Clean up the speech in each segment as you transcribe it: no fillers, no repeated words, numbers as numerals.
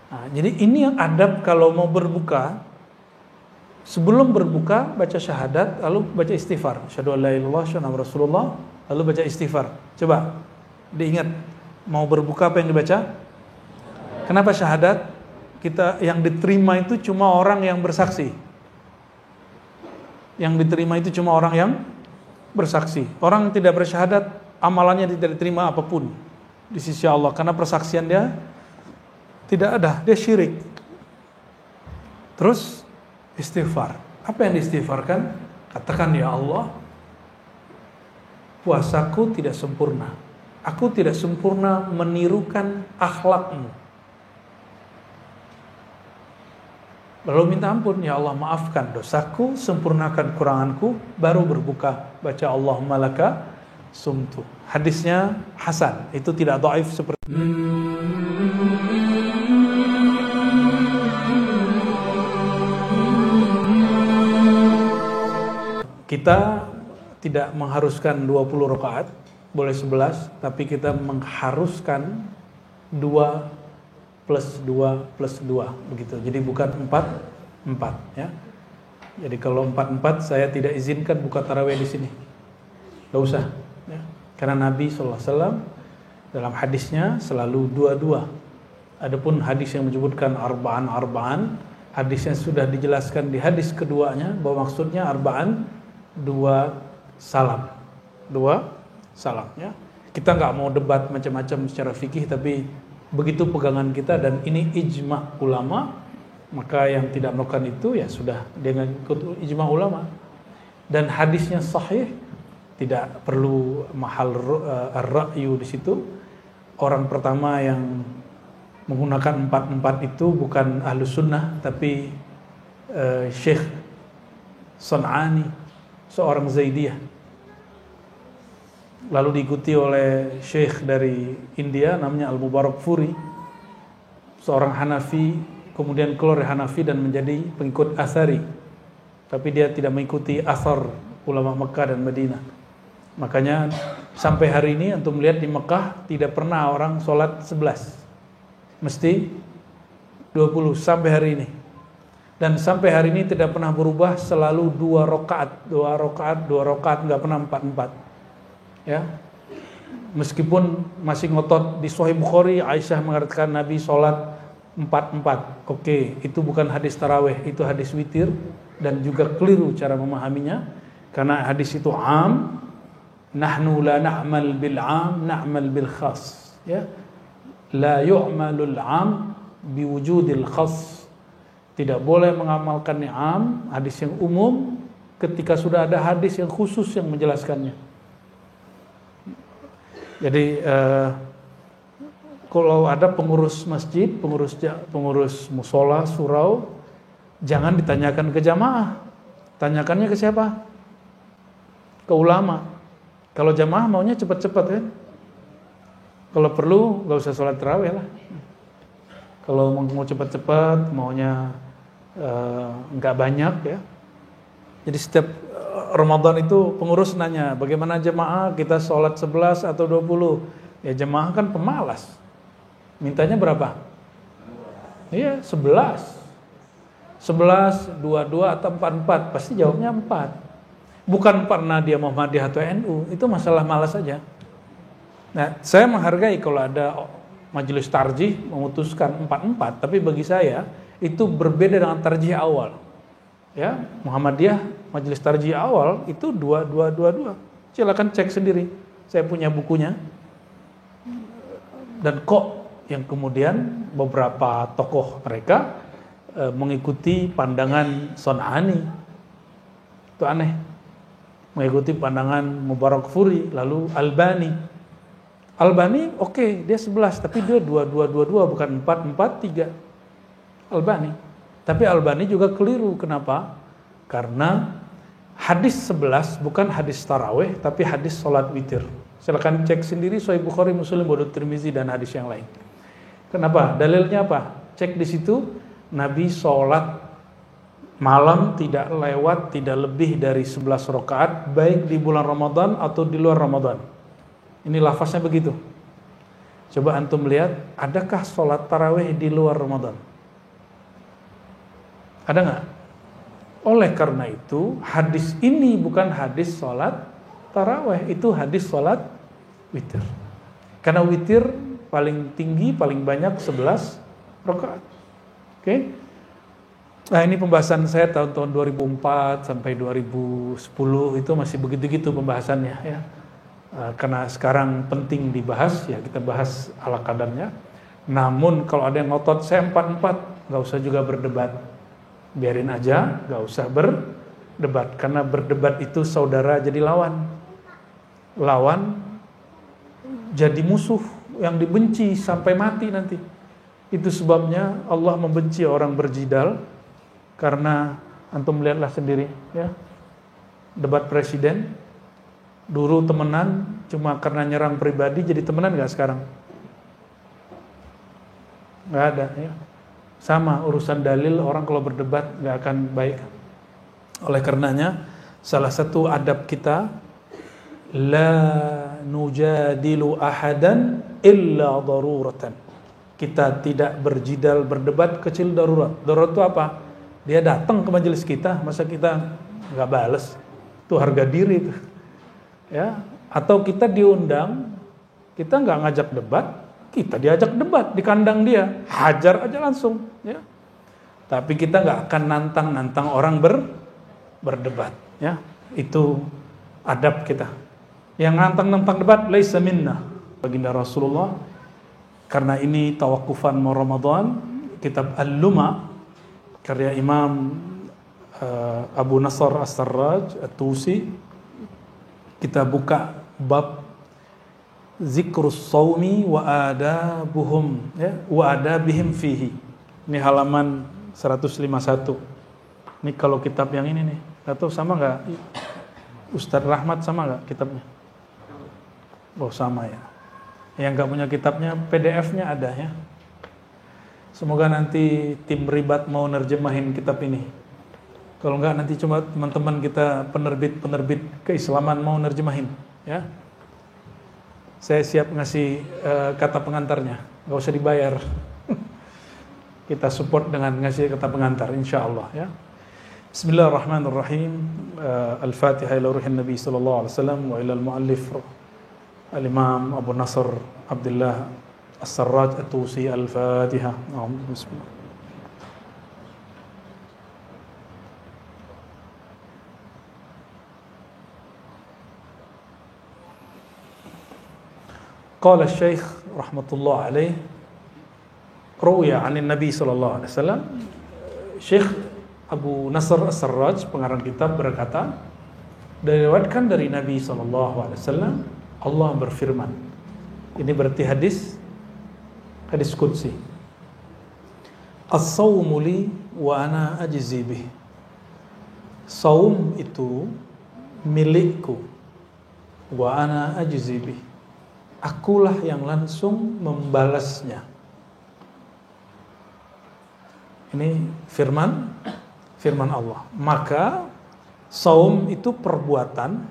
Nah, jadi ini yang adab kalau mau berbuka. Sebelum berbuka baca syahadat, lalu baca istighfar. Asyhadu an la ilaha illallah, asyhadu anna Rasulullah, lalu baca istighfar. Coba diingat, mau berbuka apa yang dibaca? Kenapa syahadat? Kita yang diterima itu cuma orang yang bersaksi. Yang diterima itu cuma orang yang bersaksi. Orang yang tidak bersyahadat, amalannya tidak diterima apapun di sisi Allah karena persaksian dia tidak ada, dia syirik. Terus istighfar. Apa yang diistighfarkan? Katakan, ya Allah, puasaku tidak sempurna. Aku tidak sempurna menirukan akhlakmu. Lalu minta ampun, ya Allah maafkan dosaku, sempurnakan kuranganku, baru berbuka. Baca Allahumma laka sumtu. Hadisnya hasan, itu tidak dhaif seperti kita tidak mengharuskan 20 rakaat, boleh 11, tapi kita mengharuskan 2 plus 2 plus 2 begitu. Jadi bukan 4 ya. Jadi kalau 4 saya tidak izinkan buka tarawih di sini. Enggak usah ya. Karena Nabi SAW dalam hadisnya selalu 2-2. Adapun hadis yang menyebutkan arba'an, hadisnya sudah dijelaskan di hadis keduanya bahwa maksudnya arba'an 2 salam ya. Kita nggak mau debat macam-macam secara fikih, tapi begitu pegangan kita dan ini ijma ulama, maka yang tidak melakukan itu ya sudah dengan ikut ijma ulama. Dan hadisnya sahih, tidak perlu mahal ar-ra'yu di situ. Orang pertama yang menggunakan 4 itu bukan ahlus sunnah, tapi Syekh San'ani, seorang Zaidiyah, lalu diikuti oleh syekh dari India namanya Al-Mubarak Furi, seorang Hanafi, kemudian keluar dari Hanafi dan menjadi pengikut Athari, tapi dia tidak mengikuti athar ulama Mekah dan Madinah. Makanya sampai hari ini untuk melihat di Mekah tidak pernah orang sholat 11, mesti 20 sampai hari ini. Dan sampai hari ini tidak pernah berubah, selalu 2 rakaat, nggak pernah 4. Ya, meskipun masih ngotot di Sahih Bukhari, Aisyah mengatakan Nabi sholat 4. Oke, itu bukan hadis tarawih, itu hadis witir dan juga keliru cara memahaminya, karena hadis itu am, nahnu la na'mal bil am, na'mal bil khas. Ya, la yu'malul am biwujudil khas. Tidak boleh mengamalkan ni'am, hadis yang umum, ketika sudah ada hadis yang khusus yang menjelaskannya. Jadi kalau ada pengurus masjid, pengurus musola, surau, jangan ditanyakan ke jamaah, tanyakannya ke siapa? Ke ulama. Kalau jamaah maunya cepat-cepat kan? Kalau perlu nggak usah sholat tarawih lah. Kalau mau cepat-cepat, maunya nggak banyak ya. Jadi setiap Ramadan itu pengurus nanya, bagaimana jemaah kita sholat 11 atau 20? Ya jemaah kan pemalas. Mintanya berapa? Iya 11, 22 atau 44, pasti jawabnya 4. Bukan karena dia Muhammadiyah atau NU, itu masalah malas saja. Nah, saya menghargai kalau ada majelis tarjih memutuskan 4, tapi bagi saya itu berbeda dengan tarjih awal. Ya, Muhammadiyah majelis tarjih awal itu 2. Silakan cek sendiri. Saya punya bukunya. Dan kok yang kemudian beberapa tokoh mereka mengikuti pandangan Son'ani. Itu aneh. Mengikuti pandangan Mubarak Furi, lalu Albani oke, dia 11, tapi dia 2 bukan 4 3. Albani. Tapi Albani juga keliru. Kenapa? Karena hadis 11 bukan hadis tarawih, tapi hadis sholat witir. Silakan cek sendiri Sahih Bukhari, Muslim, Abu Tirmizi dan hadis yang lain. Kenapa? Dalilnya apa? Cek di situ, Nabi sholat malam tidak lewat, tidak lebih dari 11 rakaat, baik di bulan Ramadan atau di luar Ramadan. Ini lafaznya begitu. Coba antum lihat, adakah sholat tarawih di luar Ramadan? Ada nggak? Oleh karena itu, hadis ini bukan hadis sholat tarawih, itu hadis sholat witir. Karena witir paling tinggi, paling banyak 11 rakaat. Oke? Nah, ini pembahasan saya tahun-tahun 2004 sampai 2010 itu masih begitu-gitu pembahasannya ya. Karena sekarang penting dibahas, ya kita bahas ala kadarnya. Namun kalau ada yang ngotot saya 44, nggak usah juga berdebat. Biarin aja, nggak usah berdebat. Karena berdebat itu saudara jadi lawan. Lawan jadi musuh yang dibenci sampai mati nanti. Itu sebabnya Allah membenci orang berjidal, karena antum lihatlah sendiri ya. Debat presiden, dulu temenan cuma karena nyerang pribadi, jadi temenan nggak sekarang? Nggak ada ya. Sama urusan dalil, orang kalau berdebat nggak akan baik. Oleh karenanya salah satu adab kita, la nujadilu ahadan illa daruratan. Kita tidak berjidal berdebat kecil darurat. Darurat itu apa? Dia datang ke majelis kita, masa kita nggak bales? Itu harga diri itu. Ya, atau kita diundang, kita nggak ngajak debat, kita diajak debat di kandang dia, hajar aja langsung. Ya. Tapi kita nggak akan nantang orang berdebat. Ya, itu adab kita. Yang nantang debat, laisa minna, baginda Rasulullah. Karena ini tawakufan mau Ramadan, kitab Al-Luma karya Imam Abu Nasr As-Sarraj At-Tusi, kita buka bab zikrus saumi wa adabuhum ya, wa adabihim fihi. Ini halaman 151. Ini kalau kitab yang ini nih, atau sama enggak? Ustadz Rahmat sama enggak kitabnya? Oh, sama ya. Yang enggak punya kitabnya, PDF-nya ada ya. Semoga nanti tim ribat mau nerjemahin kitab ini. Kalau enggak nanti cuma teman-teman kita penerbit keislaman mau nerjemahin ya. Saya siap ngasih kata pengantarnya, enggak usah dibayar. Kita support dengan ngasih kata pengantar insyaallah ya. Bismillahirrahmanirrahim. Al-Fatihah ila ruhin Nabi sallallahu alaihi wasallam wa ila al-muallif Al-Imam Abu Nasr Abdullah As-Sarraj At-Tusi. Al-Fatihah. Bismillah. Qala Syekh rahmatullah alaih, ruya 'anil Nabi sallallahu alaihi wasallam. Syekh Abu Nasr As-Sarraj pengarang kitab berkata, diriwayatkan dari Nabi sallallahu alaihi wasallam, Allah berfirman. Ini berarti hadis qudsi. As-sawmu li wa ana ajzi bih. Saum itu milikku, wa ana ajzi bih. Akulah yang langsung membalasnya. Ini firman Allah. Maka saum itu perbuatan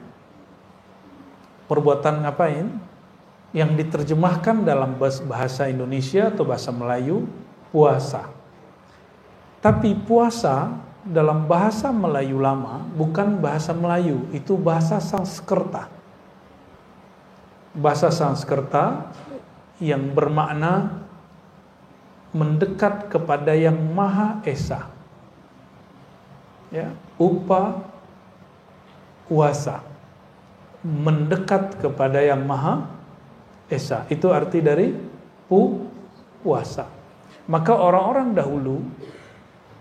ngapain? Yang diterjemahkan dalam bahasa Indonesia atau bahasa Melayu puasa. Tapi puasa dalam bahasa Melayu lama bukan bahasa Melayu, itu bahasa Sanskerta. Bahasa Sanskerta yang bermakna mendekat kepada yang Maha Esa. Ya, uasa. Mendekat kepada yang Maha Esa. Itu arti dari puasa. Maka orang-orang dahulu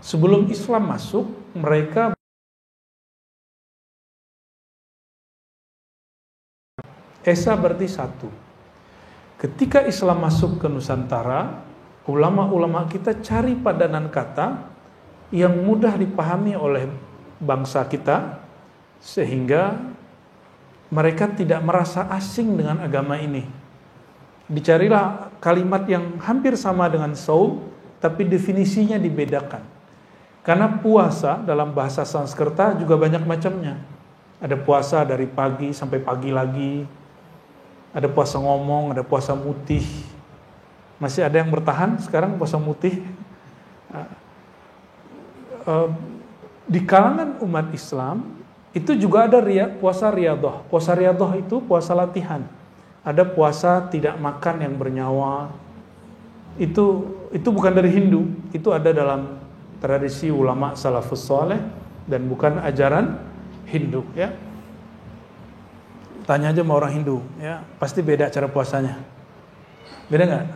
sebelum Islam masuk, mereka Esa berarti satu. Ketika Islam masuk ke Nusantara, ulama-ulama kita cari padanan kata yang mudah dipahami oleh bangsa kita, sehingga mereka tidak merasa asing dengan agama ini. Dicarilah kalimat yang hampir sama dengan saum, tapi definisinya dibedakan. Karena puasa dalam bahasa Sanskerta juga banyak macamnya. Ada puasa dari pagi sampai pagi lagi, ada puasa ngomong, ada puasa mutih, Masih ada yang bertahan sekarang puasa mutih. Di kalangan umat Islam itu juga ada puasa riyadhah. Puasa riyadhah itu puasa latihan. Ada puasa tidak makan yang bernyawa. Itu bukan dari Hindu, itu ada dalam tradisi ulama salafus saleh dan bukan ajaran Hindu, ya. Tanya aja sama orang Hindu, ya, pasti beda cara puasanya. Beda nggak?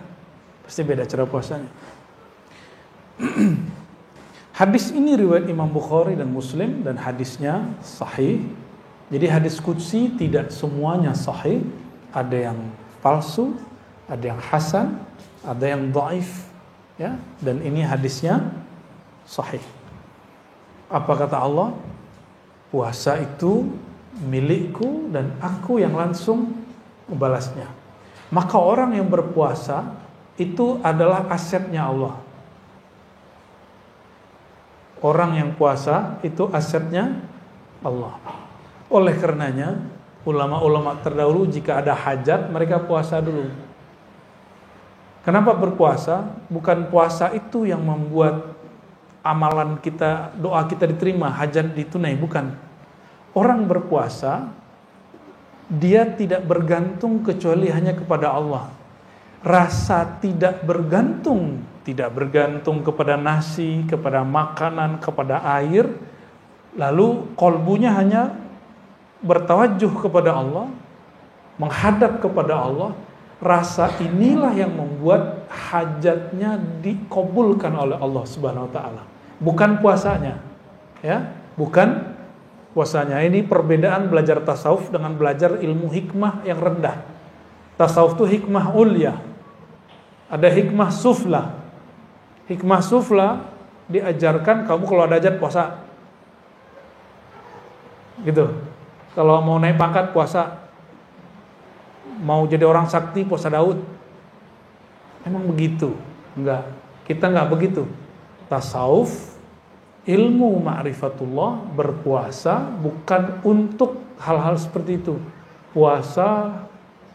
Pasti beda cara puasanya. Hadis ini riwayat Imam Bukhari dan Muslim dan hadisnya sahih. Jadi hadis qudsi tidak semuanya sahih, ada yang palsu, ada yang hasan, ada yang dhaif, ya, dan ini hadisnya sahih. Apa kata Allah? Puasa itu milikku dan aku yang langsung membalasnya. Maka orang yang berpuasa itu adalah asetnya Allah. Orang yang puasa itu asetnya Allah. Oleh karenanya, ulama-ulama terdahulu jika ada hajat, mereka puasa dulu. Kenapa berpuasa? Bukan puasa itu yang membuat amalan kita, doa kita diterima, hajat ditunai, bukan. Orang berpuasa, dia tidak bergantung kecuali hanya kepada Allah. Rasa tidak bergantung kepada nasi, kepada makanan, kepada air, lalu kolbunya hanya bertawajuh kepada Allah, menghadap kepada Allah. Rasa inilah yang membuat hajatnya dikabulkan oleh Allah Subhanahu wa taala. Bukan puasanya. Ya, bukan puasanya. Ini perbedaan belajar tasawuf dengan belajar ilmu hikmah yang rendah. Tasawuf itu hikmah ulya. Ada hikmah sufla. Hikmah sufla diajarkan kamu kalau ada hajat puasa. Gitu. Kalau mau naik pangkat puasa. Mau jadi orang sakti puasa Daud. Emang begitu? Enggak. Kita enggak begitu. Tasawuf, ilmu ma'rifatullah, berpuasa bukan untuk hal-hal seperti itu. Puasa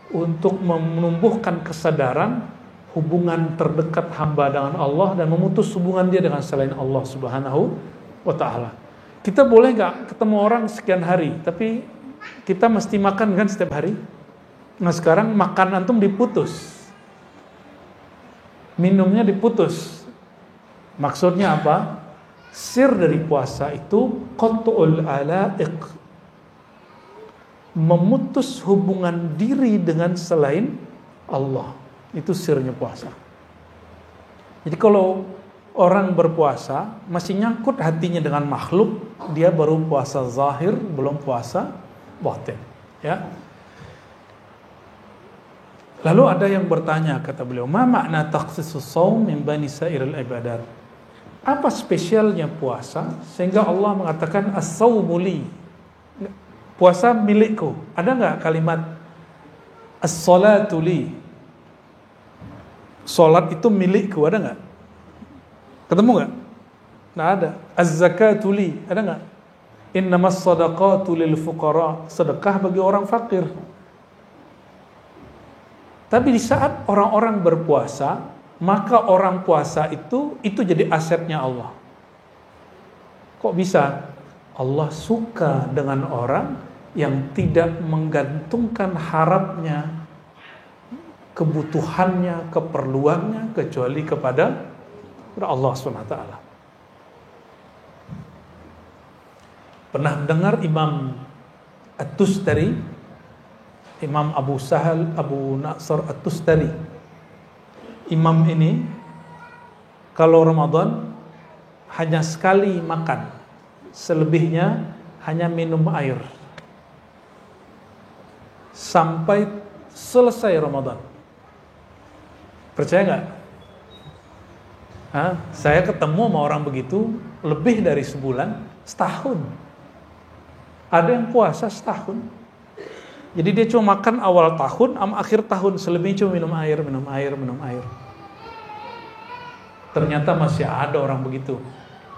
untuk menumbuhkan kesadaran hubungan terdekat hamba dengan Allah dan memutus hubungan dia dengan selain Allah Subhanahu wa taala. Kita boleh enggak ketemu orang sekian hari, tapi kita mesti makan kan setiap hari? Nah sekarang makan antum diputus, minumnya diputus. Maksudnya apa? Sir dari puasa itu qat'ul alaiq, memutus hubungan diri dengan selain Allah. Itu sirnya puasa. Jadi kalau orang berpuasa masih nyangkut hatinya dengan makhluk, dia baru puasa zahir, belum puasa batin, ya. Lalu ada yang bertanya, kata beliau, ma makna takhsisus shaum min bani sairil ibadat? Apa spesialnya puasa sehingga Allah mengatakan as-shaumu li? Puasa milikku. Ada enggak kalimat as-salatu li? Salat itu milikku, ada enggak? Ketemu enggak? Enggak ada. Az-zakatu li, ada enggak? Innamas shadaqatu lil fuqara, sedekah bagi orang fakir. Tapi di saat orang-orang berpuasa, maka orang puasa itu jadi asetnya Allah. Kok bisa? Allah suka dengan orang yang tidak menggantungkan harapnya, kebutuhannya, keperluannya kecuali kepada Allah SWT. Pernah dengar Imam At-Tustari, Imam Abu Sahal Abu Nasr At-Tustari. Imam ini kalau Ramadan hanya sekali makan, selebihnya hanya minum air sampai selesai Ramadan. Percaya nggak? Saya ketemu sama orang begitu lebih dari sebulan, setahun. Ada yang puasa setahun. Jadi dia cuma makan awal tahun, akhir tahun, selebihnya cuma minum air. Ternyata masih ada orang begitu.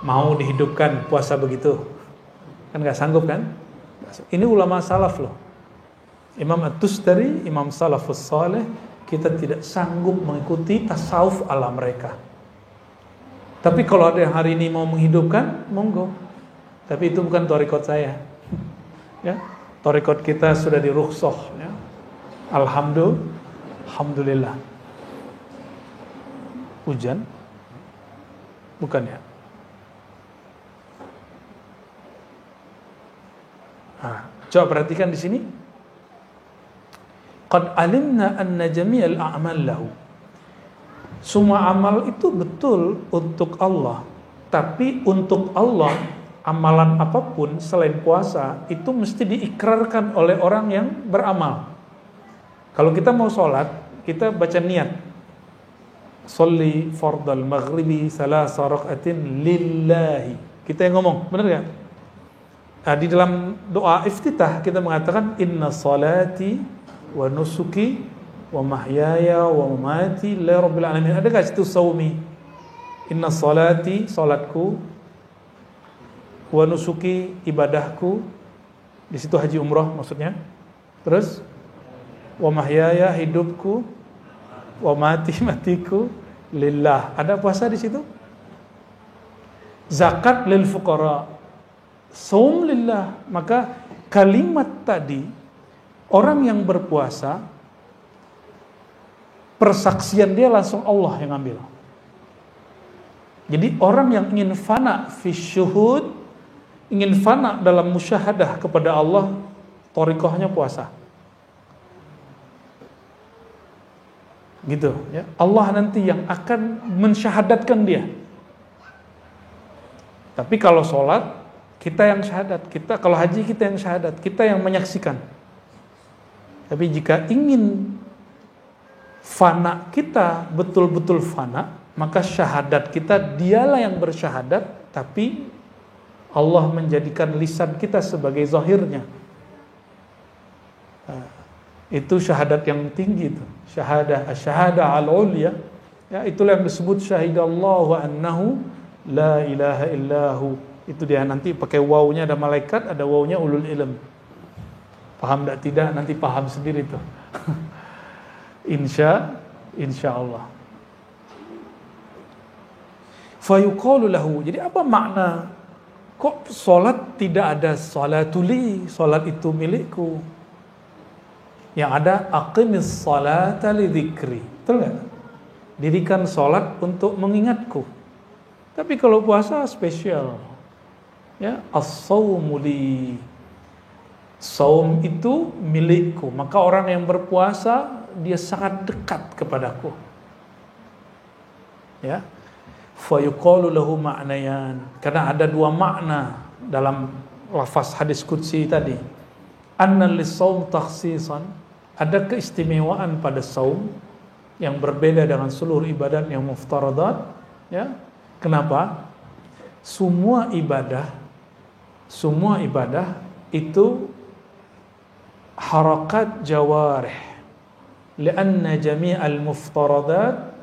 Mau dihidupkan puasa begitu. Kan gak sanggup kan? Ini ulama salaf loh. Imam At-Tustari, Imam Salafus Saleh, kita tidak sanggup mengikuti tasawuf ala mereka. Tapi kalau ada yang hari ini mau menghidupkan, monggo. Tapi itu bukan thariqat saya. Ya, thariqat kita sudah dirukhsah. Ya. Alhamdulillah. Hujan? Bukan ya? Coba perhatikan di sini. Qad alimna anna jami'al a'mal lahu. Semua amal itu betul untuk Allah, tapi untuk Allah amalan apapun selain puasa itu mesti diikrarkan oleh orang yang beramal. Kalau kita mau sholat, kita baca niat. Sholli fardal maghribi salasa raka'atin lillahi. Kita yang ngomong, benar enggak? Nah, di dalam doa iftitah kita mengatakan inna salati wa nusuki wa mahyaya wa mamati lillahi rabbil alamin. Ada enggak situ saumi? Inna salati, salatku, wa nusuki, ibadahku. Di situ haji umrah maksudnya. Terus wa mahyaya, hidupku, wa mati, matiku lillah. Ada puasa di situ? Zakat lil fuqara, saum lillah. Maka kalimat tadi, orang yang berpuasa, persaksian dia langsung Allah yang ambil. Jadi orang yang ingin fana fi syuhud, ingin fana dalam musyahadah kepada Allah, thariqahnya puasa. Gitu ya. Allah nanti yang akan mensyahadatkan dia. Tapi kalau sholat, kita yang syahadat. Kita kalau haji, kita yang syahadat. Kita yang menyaksikan. Tapi jika ingin fana kita betul-betul fana, maka syahadat kita dialah yang bersyahadat, tapi Allah menjadikan lisan kita sebagai zahirnya. Itu syahadat yang tinggi itu. Syahadah al-ulya. Ya, itulah yang disebut syahidallahu annahu la ilaha illahu. Itu dia nanti pakai wawunya ada malaikat, ada wawunya ulul ilm. Paham tak tidak? Nanti paham sendiri tuh. Insya Allah. Fayuqalu lahu. Jadi apa makna? Kok solat tidak ada salatuli? Solat itu milikku. Yang ada aqimis salata li dzikri. Betul enggak? Dirikan salat untuk mengingatku. Tapi kalau puasa spesial. Ya, as-shaumu li. Saum itu milikku. Maka orang yang berpuasa dia sangat dekat kepadaku. Ya. Fa yuqalu lahu ma'nayan. Karena ada dua makna dalam lafaz hadis qudsi tadi. Anna lis-shaum takhsisan. Ada keistimewaan pada saum yang berbeda dengan seluruh ibadat yang muftaradat, ya. Kenapa? Semua ibadah itu harakat jawarih. Lianna jami'al muftaradat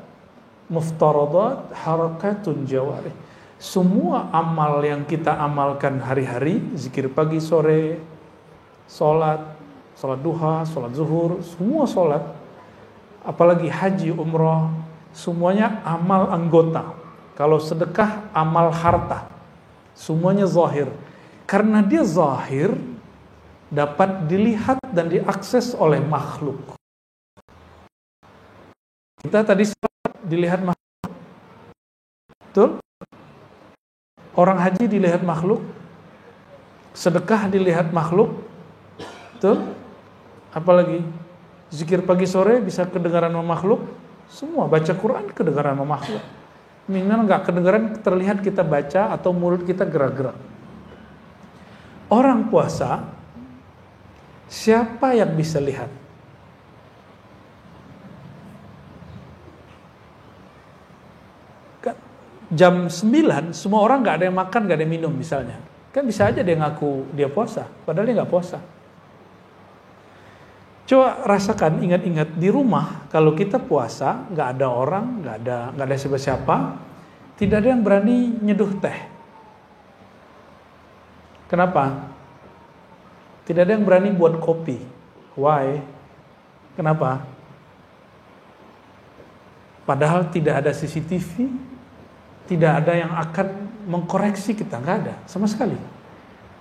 harakatun jawarih. Semua amal yang kita amalkan hari-hari, zikir pagi sore, salat duha, salat zuhur, semua salat, apalagi haji, umrah, semuanya amal anggota. Kalau sedekah, amal harta. Semuanya zahir. Karena dia zahir, dapat dilihat dan diakses oleh makhluk. Kita tadi dilihat makhluk. Betul? Orang haji dilihat makhluk. Sedekah dilihat makhluk. Betul? Apalagi zikir pagi sore bisa kedengaran sama makhluk. Semua baca Quran kedengaran sama makhluk. Minimal enggak kedengaran, terlihat kita baca atau mulut kita gerak-gerak. Orang puasa, siapa yang bisa lihat? Jam 9 semua orang nggak ada yang makan, nggak ada yang minum misalnya. Kan bisa aja dia ngaku dia puasa, padahal dia nggak puasa. Coba rasakan, ingat-ingat di rumah kalau kita puasa, nggak ada orang, nggak ada siapa-siapa, tidak ada yang berani nyeduh teh. Kenapa? Tidak ada yang berani buat kopi. Why? Kenapa? Padahal tidak ada CCTV, tidak ada yang akan mengkoreksi kita, nggak ada sama sekali.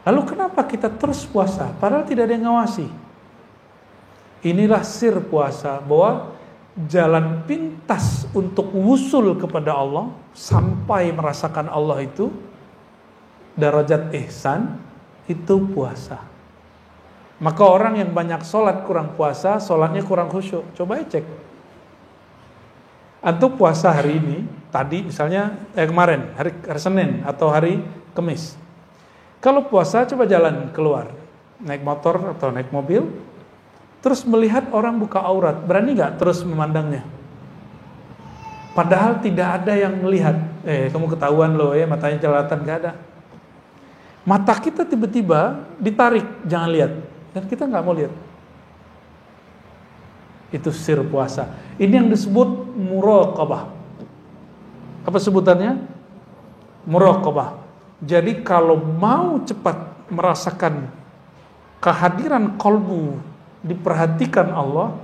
Lalu kenapa kita terus puasa? Padahal tidak ada yang ngawasi. Inilah sir puasa, bahwa jalan pintas untuk wusul kepada Allah, sampai merasakan Allah itu, darajat ihsan, itu puasa. Maka orang yang banyak sholat kurang puasa, sholatnya kurang khusyuk. Coba cek. Antum puasa hari ini, tadi misalnya kemarin, hari Senin atau hari Kamis. Kalau puasa coba jalan keluar, naik motor atau naik mobil, terus melihat orang buka aurat, berani nggak terus memandangnya? Padahal tidak ada yang melihat. Kamu ketahuan loh ya, matanya jelalatan, nggak ada. Mata kita tiba-tiba ditarik, jangan lihat, dan kita nggak mau lihat. Itu sir puasa. Ini yang disebut muraqabah. Apa sebutannya? Muraqabah. Jadi kalau mau cepat merasakan kehadiran qalbu, diperhatikan Allah,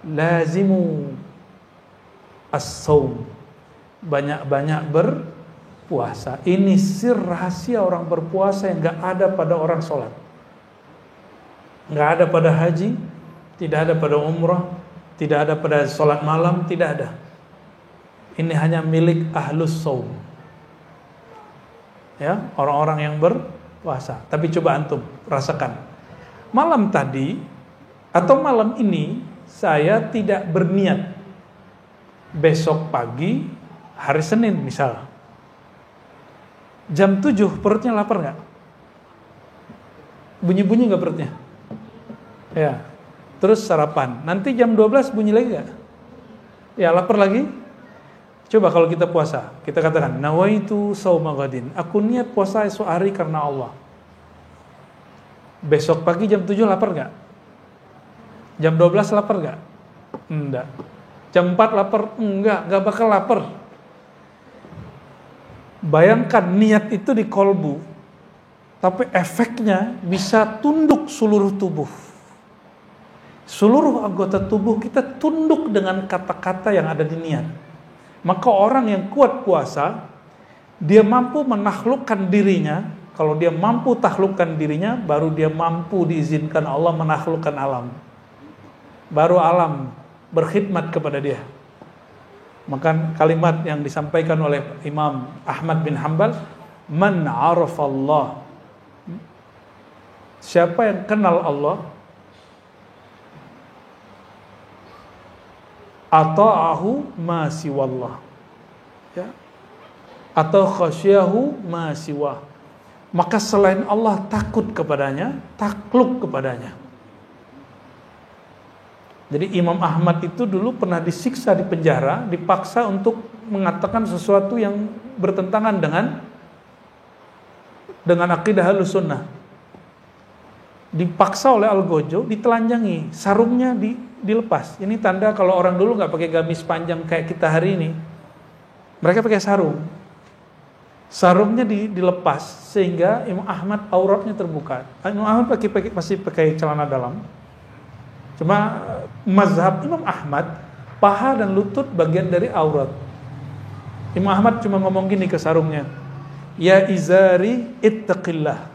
lazimu as-saum, banyak-banyak berpuasa. Ini sir rahasia orang berpuasa yang gak ada pada orang sholat, gak ada pada haji, tidak ada pada umrah, tidak ada pada sholat malam, tidak ada. Ini hanya milik ahlus saum, ya, orang-orang yang berpuasa. Tapi coba antum rasakan, malam tadi atau malam ini saya tidak berniat besok pagi hari Senin misal, jam 7 perutnya lapar nggak? Bunyi-bunyi nggak perutnya? Ya. Terus sarapan, nanti jam 12 bunyi lagi nggak? Ya, lapar lagi. Coba kalau kita puasa, kita katakan nawaitu shauma ghadin, aku niat puasa esok hari karena Allah. Besok pagi jam 7 lapar nggak? Jam 12 lapar nggak? Enggak. Jam 4 lapar? Nggak bakal lapar. Bayangkan niat itu di kolbu, tapi efeknya bisa tunduk seluruh tubuh. Seluruh anggota tubuh kita tunduk dengan kata-kata yang ada di niat. Maka orang yang kuat puasa, dia mampu menaklukkan dirinya. Kalau dia mampu taklukkan dirinya, baru dia mampu diizinkan Allah menaklukkan alam. Baru alam berkhidmat kepada dia. Maka kalimat yang disampaikan oleh Imam Ahmad bin Hanbal, man arafallah, siapa yang kenal Allah, ata'ahu ma siwallah, ya, atau khasyahu ma siwah, maka selain Allah takut kepadanya, takluk kepadanya. Jadi Imam Ahmad itu dulu pernah disiksa di penjara, dipaksa untuk mengatakan sesuatu yang bertentangan dengan akidah Ahlussunnah. Dipaksa oleh Algojo, ditelanjangi, sarungnya dilepas. Ini tanda kalau orang dulu nggak pakai gamis panjang kayak kita hari ini. Mereka pakai sarung. Sarungnya dilepas sehingga Imam Ahmad auratnya terbuka. Imam Ahmad masih pakai celana dalam. Cuma mazhab Imam Ahmad, paha dan lutut bagian dari aurat. Imam Ahmad cuma ngomong gini ke sarungnya, ya izari ittaqillah,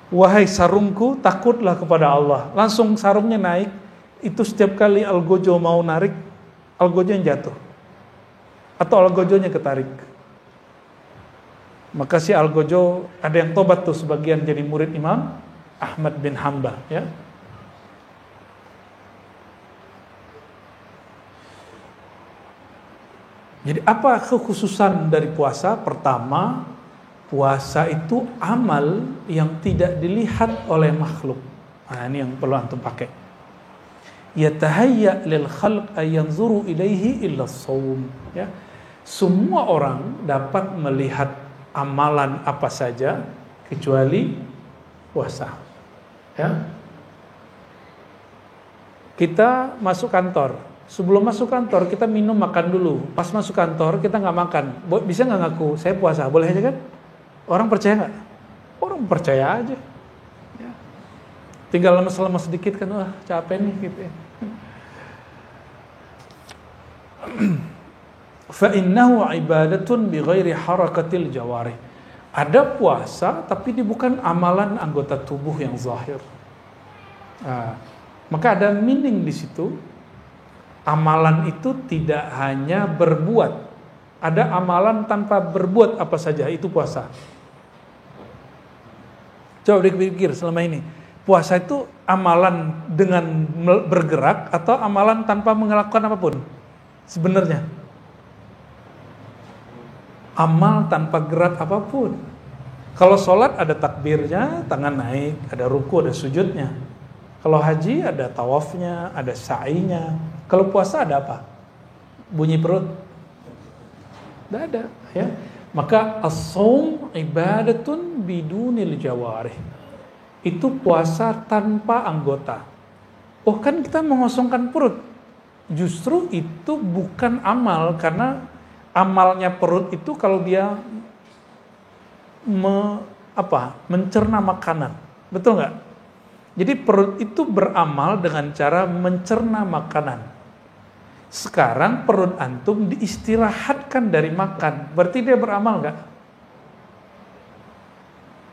wahai sarungku takutlah kepada Allah. Langsung sarungnya naik. Itu setiap kali Algojo mau narik, Algojo yang jatuh atau Algojonya ketarik. Maka si Algojo ada yang tobat tuh, sebagian jadi murid Imam Ahmad bin Hanbal, ya. Jadi apa kekhususan dari puasa? Pertama, puasa itu amal yang tidak dilihat oleh makhluk. Nah, ini yang perlu antum pakai. Yatahayya lil khalq ay yanzuru ilaihi illa shaum, ya. Semua orang dapat melihat amalan apa saja kecuali puasa. Ya. Kita masuk kantor. Sebelum masuk kantor kita minum makan dulu. Pas masuk kantor kita nggak makan. Bisa nggak ngaku saya puasa? Boleh aja kan? Orang percaya nggak? Orang percaya aja. Ya. Tinggal lemes-lemes sedikit kan, wah capek nih gitu ya. fa innahu ibadatun bi ghairi harakatil jawarih. Ada puasa tapi dia bukan amalan anggota tubuh yang zahir. Maka ada meaning di situ. Amalan itu tidak hanya berbuat. Ada amalan tanpa berbuat apa saja, itu puasa. Coba dipikir selama ini. Puasa itu amalan dengan bergerak atau amalan tanpa melakukan apapun? Sebenarnya amal tanpa gerak apapun. Kalau sholat ada takbirnya, tangan naik, ada ruku, ada sujudnya. Kalau haji ada tawafnya, ada sa'inya. Kalau puasa ada apa? Bunyi perut? Tidak ada, ya. Maka as-shaum ibadatun bidunil jawarih. Itu puasa tanpa anggota. Oh, kan kita mengosongkan perut. Justru itu bukan amal, karena amalnya perut itu kalau dia mencerna makanan. Betul nggak? Jadi perut itu beramal dengan cara mencerna makanan. Sekarang perut antum diistirahatkan dari makan. Berarti dia beramal nggak?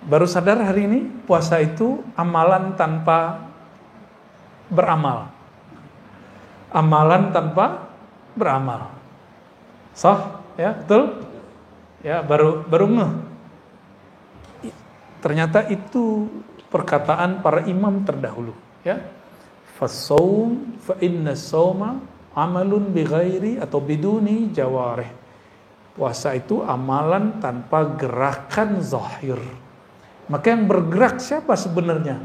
Baru sadar hari ini puasa itu amalan tanpa beramal. Amalan tanpa beramal. Sah? Ya, betul? Ya, baru ngeh. Ternyata itu perkataan para imam terdahulu, ya. Fassaum fa inna sauma amalun bighairi atau biduni jawarih. Puasa itu amalan tanpa gerakan zahir. Maka yang bergerak siapa sebenarnya?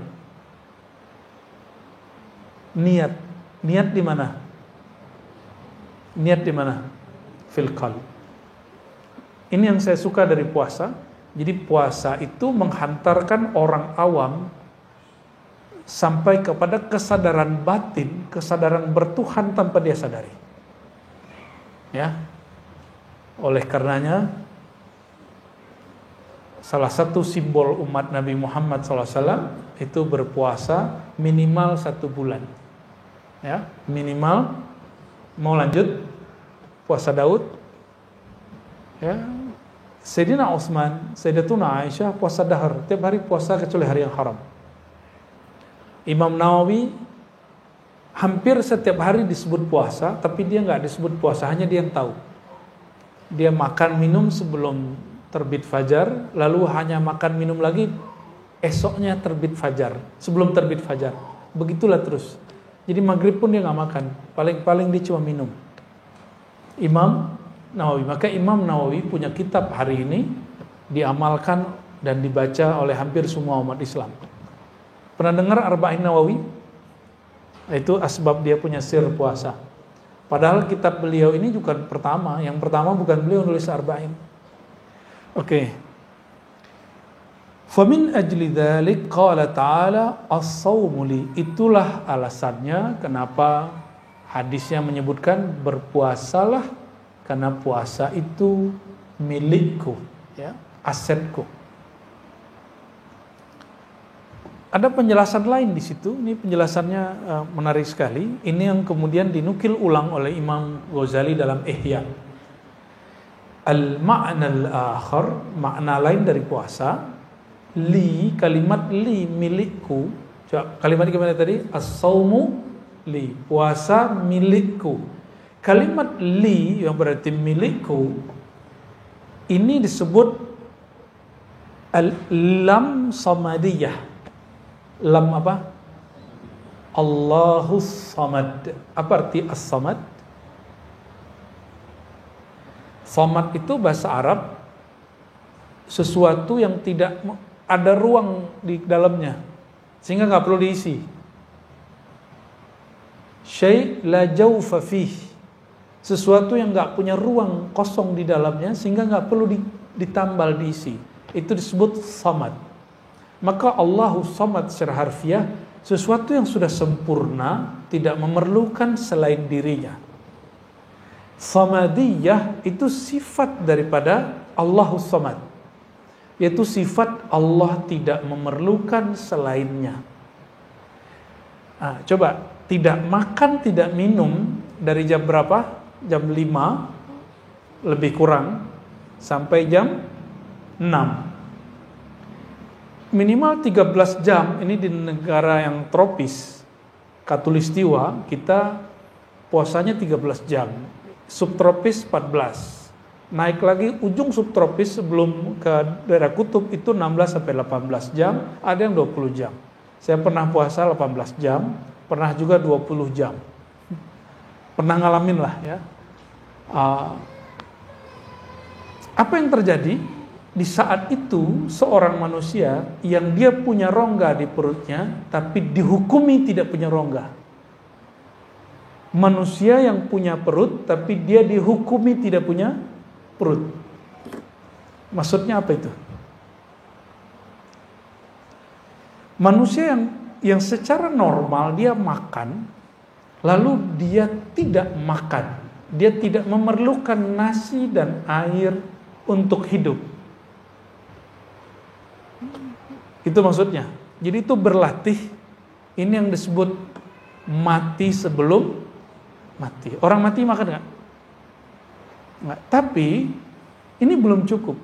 Niat. Niat di mana? Niat di mana? Fil qalb. Ini yang saya suka dari puasa. Jadi puasa itu menghantarkan orang awam sampai kepada kesadaran batin, kesadaran bertuhan tanpa dia sadari. Ya. Oleh karenanya salah satu simbol umat Nabi Muhammad SAW itu berpuasa minimal 1 bulan. Ya, minimal. Mau lanjut puasa Daud? Ya, Sayyidina Utsman, Sayyidatuna Aisyah puasa dahar, tiap hari puasa kecuali hari yang haram. Imam Nawawi hampir setiap hari disebut puasa, tapi dia nggak disebut puasa, hanya dia yang tahu. Dia makan minum sebelum terbit fajar, lalu hanya makan minum lagi esoknya terbit fajar, sebelum terbit fajar. Begitulah terus. Jadi maghrib pun dia nggak makan, paling-paling dia cuma minum. Imam Nawawi, maka Imam Nawawi punya kitab hari ini diamalkan dan dibaca oleh hampir semua umat Islam. Pernah dengar Arba'in Nawawi? Itu asbab dia punya sir puasa. Padahal kitab beliau ini juga pertama, yang pertama bukan beliau nulis Arba'in. Oke. Famin ajli dzalik qala ta'ala as-shaumu li. Itulah alasannya kenapa hadisnya menyebutkan berpuasalah karena puasa itu milikku, ya, asetku. Ada penjelasan lain di situ. Ini penjelasannya menarik sekali. Ini yang kemudian dinukil ulang oleh Imam Ghazali dalam Ihya. Al-ma'na al-akhar, makna lain dari puasa, li, kalimat li, milikku. Kalimat gimana tadi? As-shaumu li, puasa milikku. Kalimat li yang berarti milikku ini disebut lam samadiyah. Lam apa? Allahus samad. Apa arti as-samad? Samad itu bahasa Arab sesuatu yang tidak ada ruang di dalamnya sehingga nggak perlu diisi. Syai' la jawfa fih, sesuatu yang nggak punya ruang kosong di dalamnya sehingga nggak perlu ditambal diisi. Itu disebut samad. Maka Allahus samad secara harfiah sesuatu yang sudah sempurna, tidak memerlukan selain dirinya. Samadiyah itu sifat daripada Allahus samad, yaitu sifat Allah tidak memerlukan selainnya. Coba, tidak makan, tidak minum dari jam berapa? jam 5 lebih kurang sampai jam 6. Minimal 13 jam. Ini di negara yang tropis, khatulistiwa, kita puasanya 13 jam. Subtropis 14. Naik lagi ujung subtropis sebelum ke daerah kutub itu 16 sampai 18 jam, ada yang 20 jam. Saya pernah puasa 18 jam, pernah juga 20 jam. Pernah ngalamin lah ya. Apa yang terjadi? Di saat itu seorang manusia yang dia punya rongga di perutnya tapi dihukumi tidak punya rongga. Manusia yang punya perut tapi dia dihukumi tidak punya perut. Maksudnya apa itu? Manusia yang secara normal dia makan, lalu dia tidak makan. Dia tidak memerlukan nasi dan air untuk hidup. Itu maksudnya. Jadi itu berlatih. Ini yang disebut mati sebelum mati. Orang mati makan nggak? Nggak. Tapi ini belum cukup.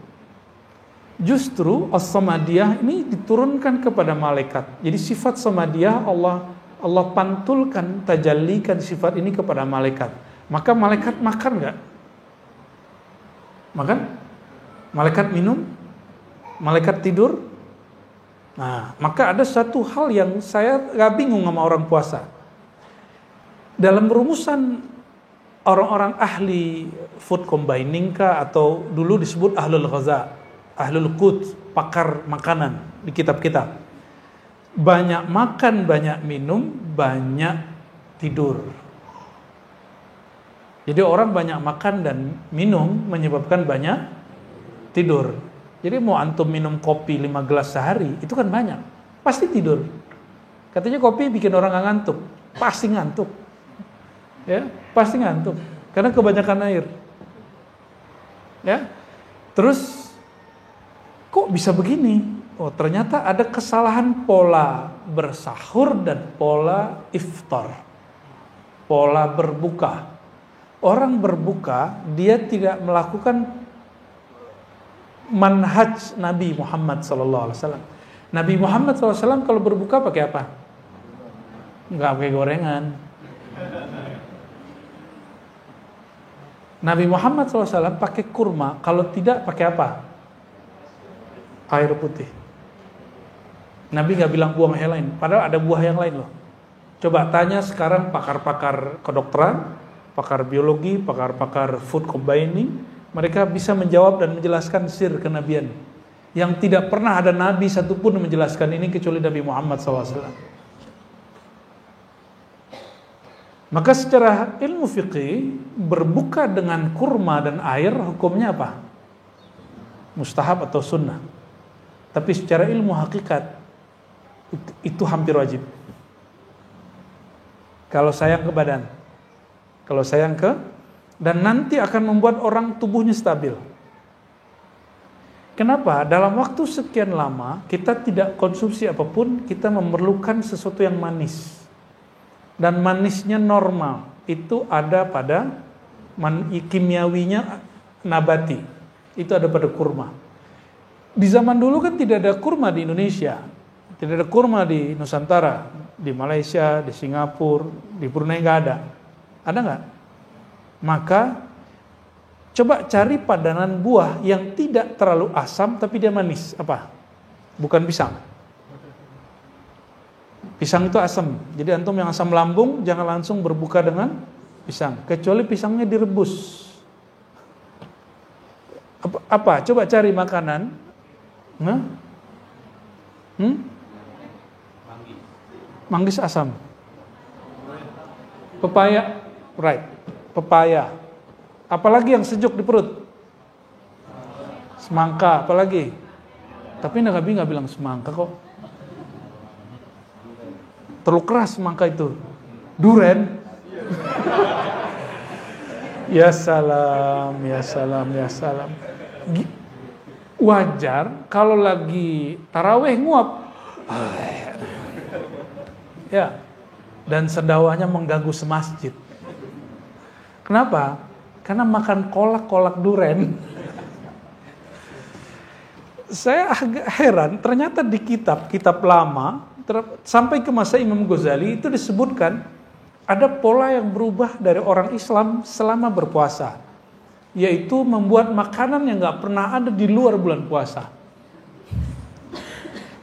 Justru as-samadiyah ini diturunkan kepada malaikat. Jadi sifat samadiyah Allah pantulkan, tajallikan sifat ini kepada malaikat. Maka malaikat makan nggak? Makan? Malaikat minum? Malaikat tidur? Nah, maka ada satu hal yang saya gak bingung sama orang puasa. Dalam rumusan orang-orang ahli food combining kah, atau dulu disebut ahlul ghaza, ahlul quds, pakar makanan di kitab-kitab. Banyak makan, banyak minum, banyak tidur. Jadi orang banyak makan dan minum menyebabkan banyak tidur. Jadi mau antum minum kopi 5 gelas sehari, itu kan banyak. Pasti tidur. Katanya kopi bikin orang gak ngantuk. Pasti ngantuk. Ya, pasti ngantuk. Karena kebanyakan air. Ya. Terus, kok bisa begini? Oh, ternyata ada kesalahan pola bersahur dan pola iftar. Pola berbuka. Orang berbuka, dia tidak melakukan manhaj Nabi Muhammad SAW. Nabi Muhammad SAW kalau berbuka pakai apa? Enggak pakai gorengan. Nabi Muhammad SAW pakai kurma. Kalau tidak pakai apa? Air putih. Nabi nggak bilang buang yang lain. Padahal ada buah yang lain loh. Coba tanya sekarang pakar-pakar kedokteran, pakar biologi, pakar-pakar food combining. Mereka bisa menjawab dan menjelaskan sir kenabian. Yang tidak pernah ada nabi satupun menjelaskan ini kecuali Nabi Muhammad SAW. Maka secara ilmu fiqih, berbuka dengan kurma dan air hukumnya apa? Mustahab atau sunnah. Tapi secara ilmu hakikat, itu hampir wajib. Kalau sayang ke badan. Kalau sayang ke, dan nanti akan membuat orang tubuhnya stabil. Kenapa? Dalam waktu sekian lama kita tidak konsumsi apapun, kita memerlukan sesuatu yang manis. Dan manisnya normal. Itu ada pada kimiawinya nabati. Itu ada pada kurma. Di zaman dulu kan tidak ada kurma di Indonesia. Tidak ada kurma di Nusantara, di Malaysia, di Singapura, di Brunei nggak ada. Ada nggak? Maka coba cari padanan buah yang tidak terlalu asam tapi dia manis. Apa? Bukan pisang. Pisang itu asam. Jadi antum yang asam lambung jangan langsung berbuka dengan pisang. Kecuali pisangnya direbus. Apa? Coba cari makanan. Manggis asam. Pepaya, right. Pepaya. Apalagi yang sejuk di perut? Semangka, apalagi? Tapi Nabi nggak bilang semangka kok. Terlalu keras semangka itu. Duren. Ya salam, ya salam, ya salam. Wajar kalau lagi taraweh nguap. Ya. Dan sendawanya mengganggu semasjid. Kenapa? karena makan kolak duren. Saya agak heran, ternyata di kitab lama, sampai ke masa Imam Ghazali itu disebutkan ada pola yang berubah dari orang Islam selama berpuasa, yaitu membuat makanan yang nggak pernah ada di luar bulan puasa.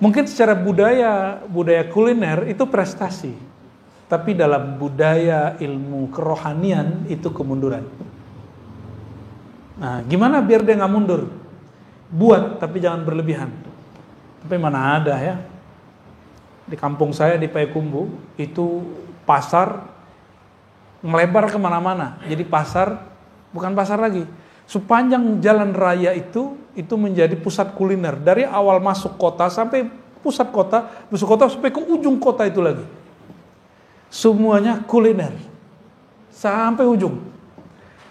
Mungkin secara budaya kuliner itu prestasi, tapi dalam budaya ilmu kerohanian itu kemunduran. Nah, gimana biar dia nggak mundur? Buat, tapi jangan berlebihan. Tapi mana ada ya? Di kampung saya di Payakumbuh itu pasar melebar kemana-mana. Jadi pasar bukan pasar lagi. Sepanjang jalan raya itu menjadi pusat kuliner. Dari awal masuk kota sampai pusat kota sampai ke ujung kota itu lagi. Semuanya kuliner sampai ujung.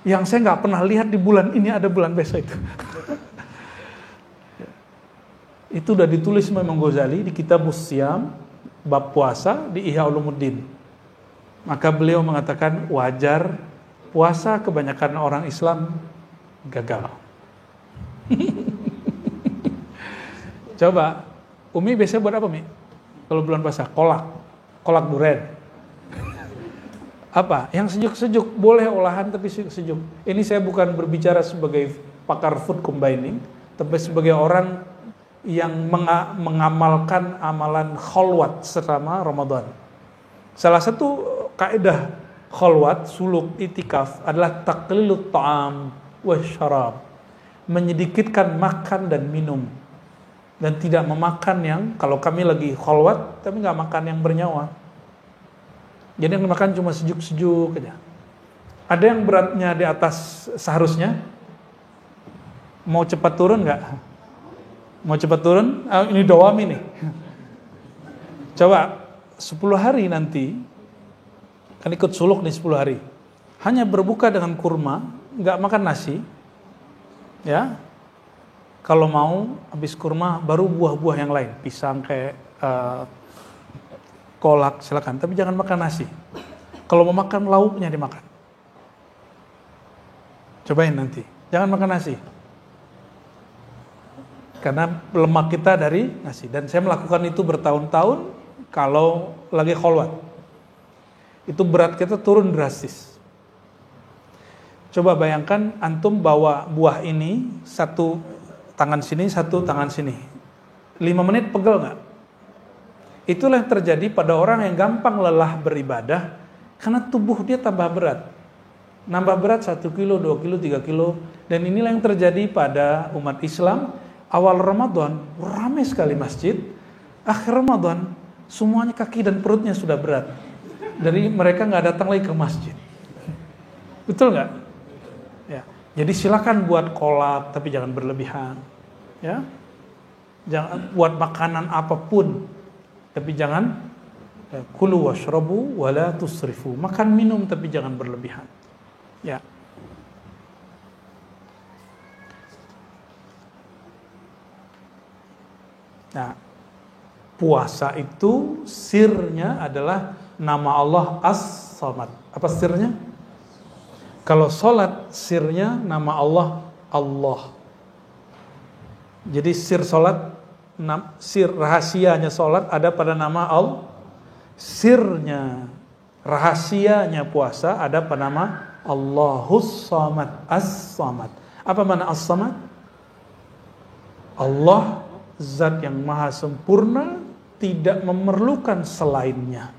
Yang saya nggak pernah lihat di bulan ini ada bulan besok itu. Itu udah ditulis Imam Ghazali di kitab Musyam bab puasa di Ihya Ulumuddin. Maka beliau mengatakan wajar puasa kebanyakan orang Islam gagal. Coba, Umi biasanya buat apa, Mi? Kalau bulan puasa, kolak duren. Apa? Yang sejuk-sejuk, boleh olahan tapi sejuk. Ini saya bukan berbicara sebagai pakar food combining, tapi sebagai orang yang mengamalkan amalan kholwat selama Ramadan. Salah satu kaidah kholwat, suluk, itikaf adalah taqlilut ta'am wa syarab. Menyedikitkan makan dan minum. Dan tidak memakan yang, kalau kami lagi kholwat, tapi nggak makan yang bernyawa. Jadi yang makan cuma sejuk-sejuk aja. Ada yang beratnya di atas seharusnya. Mau cepat turun nggak? Mau cepat turun? Ini doam ini. Coba 10 hari nanti, kan ikut suluk nih 10 hari. Hanya berbuka dengan kurma, nggak makan nasi. Ya. Kalau mau habis kurma baru buah-buah yang lain, pisang kayak kolak silakan, tapi jangan makan nasi. Kalau mau makan lauknya dimakan. Cobain nanti. Jangan makan nasi. Karena lemak kita dari nasi. Dan saya melakukan itu bertahun-tahun kalau lagi kholwat. Itu berat kita turun drastis. Coba bayangkan antum bawa buah ini, satu tangan sini, satu tangan sini. 5 menit pegel nggak? Itulah yang terjadi pada orang yang gampang lelah beribadah karena tubuh dia tambah berat. Nambah berat 1 kilo, 2 kilo, 3 kilo. Dan inilah yang terjadi pada umat Islam. Awal Ramadan, ramai sekali masjid. Akhir Ramadan, semuanya kaki dan perutnya sudah berat. Dari mereka nggak datang lagi ke masjid. Betul nggak? Ya. Jadi silakan buat kolak, tapi jangan berlebihan. Ya. Jangan buat makanan apapun, tapi jangan kulu washrabu wala tusrifu. Makan minum tapi jangan berlebihan. Ya. Nah, puasa itu sirnya adalah nama Allah As-Samad. Apa sirnya? Kalau sholat sirnya nama Allah Allah. Jadi sir sholat, sir rahasianya sholat ada pada nama Allah. Sirnya, rahasianya puasa ada pada nama Allahus Samad, As-Samad. Apa makna As-Samad? Allah Zat yang maha sempurna, tidak memerlukan selainnya.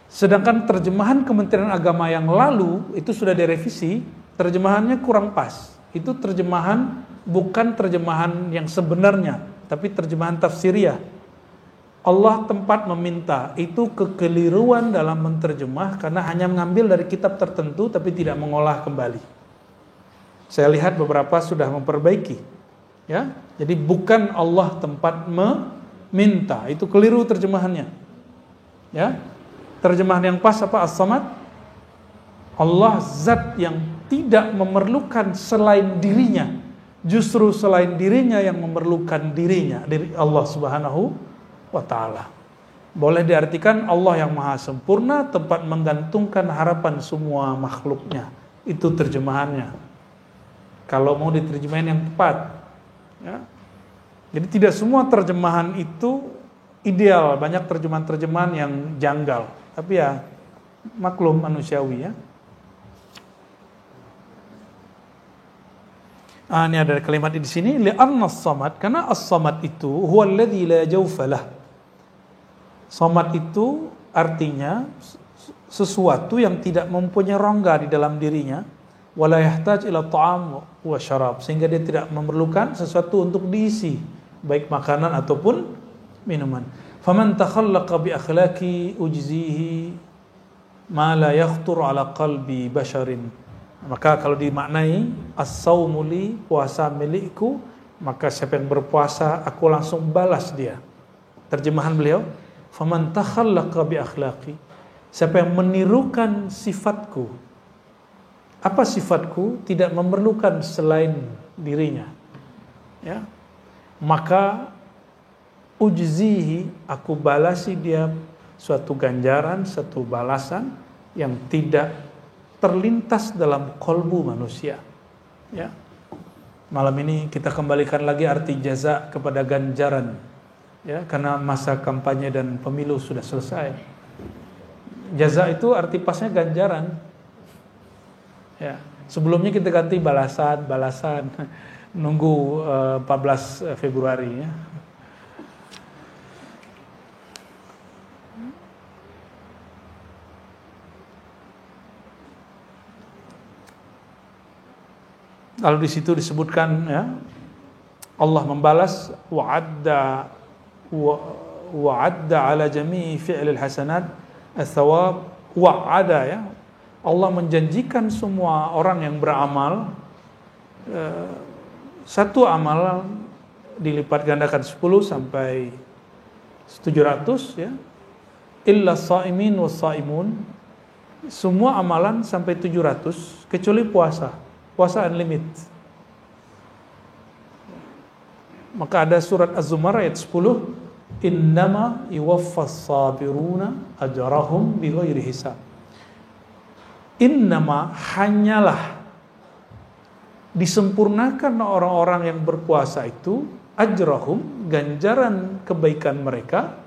Sedangkan terjemahan Kementerian Agama yang lalu itu sudah direvisi, terjemahannya kurang pas. Itu terjemahan bukan terjemahan yang sebenarnya, tapi terjemahan tafsiriyah. Allah tempat meminta, itu kekeliruan dalam menterjemah karena hanya mengambil dari kitab tertentu tapi tidak mengolah kembali. Saya lihat beberapa sudah memperbaiki. Ya, jadi bukan Allah tempat meminta, itu keliru terjemahannya. Ya, terjemahan yang pas apa? As-Samad. Allah zat yang tidak memerlukan selain dirinya, justru selain dirinya yang memerlukan dirinya, diri Allah Subhanahu wa Ta'ala. Boleh diartikan Allah yang maha sempurna, tempat menggantungkan harapan semua makhluknya. Itu terjemahannya. Kalau mau diterjemahin yang tepat, ya. Jadi tidak semua terjemahan itu ideal, banyak terjemahan-terjemahan yang janggal. Tapi ya maklum manusiawi ya. Ini ada kalimat di sini, li'anna as-samad, karena as-samad itu huwa alladzi la jawfa lah. Samad itu artinya sesuatu yang tidak mempunyai rongga di dalam dirinya, wala yahtaj ila ta'am wa syarab, sehingga dia tidak memerlukan sesuatu untuk diisi, baik makanan ataupun minuman. Faman takhallaqa bi akhlaqi ujzihi ma la yakhtur ala qalbi basharin. Maka kalau dimaknai as-saumu li, puasa milikku, maka siapa yang berpuasa aku langsung balas dia. Terjemahan beliau, faman takhallaqa bi akhlaqi, siapa yang menirukan sifatku. Apa sifatku? Tidak memerlukan selain dirinya. Ya. Maka ujzihi, aku balasi dia suatu ganjaran, satu balasan yang tidak terlintas dalam kolbu manusia. Ya. Malam ini kita kembalikan lagi arti jaza kepada ganjaran. Ya, karena masa kampanye dan pemilu sudah selesai. Jaza itu arti pasnya ganjaran. Ya, sebelumnya kita ganti balasan. Nunggu 14 Februari ya. Lalu di situ disebutkan ya, Allah membalas wa'adda ala jami'i fi'lil hasanat ats-tsawab wa'ada ya. Allah menjanjikan semua orang yang beramal satu amal dilipat gandakan 10 sampai 700 ya. Illa shaimin was saimun, semua amalan sampai 700 kecuali puasa. Puasa unlimited. Maka ada surat Az-Zumar ayat 10, innama yuwaffas sabiruna ajrahum bighairi hisab. Innama, hanyalah disempurnakan orang-orang yang berpuasa itu ajrahum, ganjaran kebaikan mereka,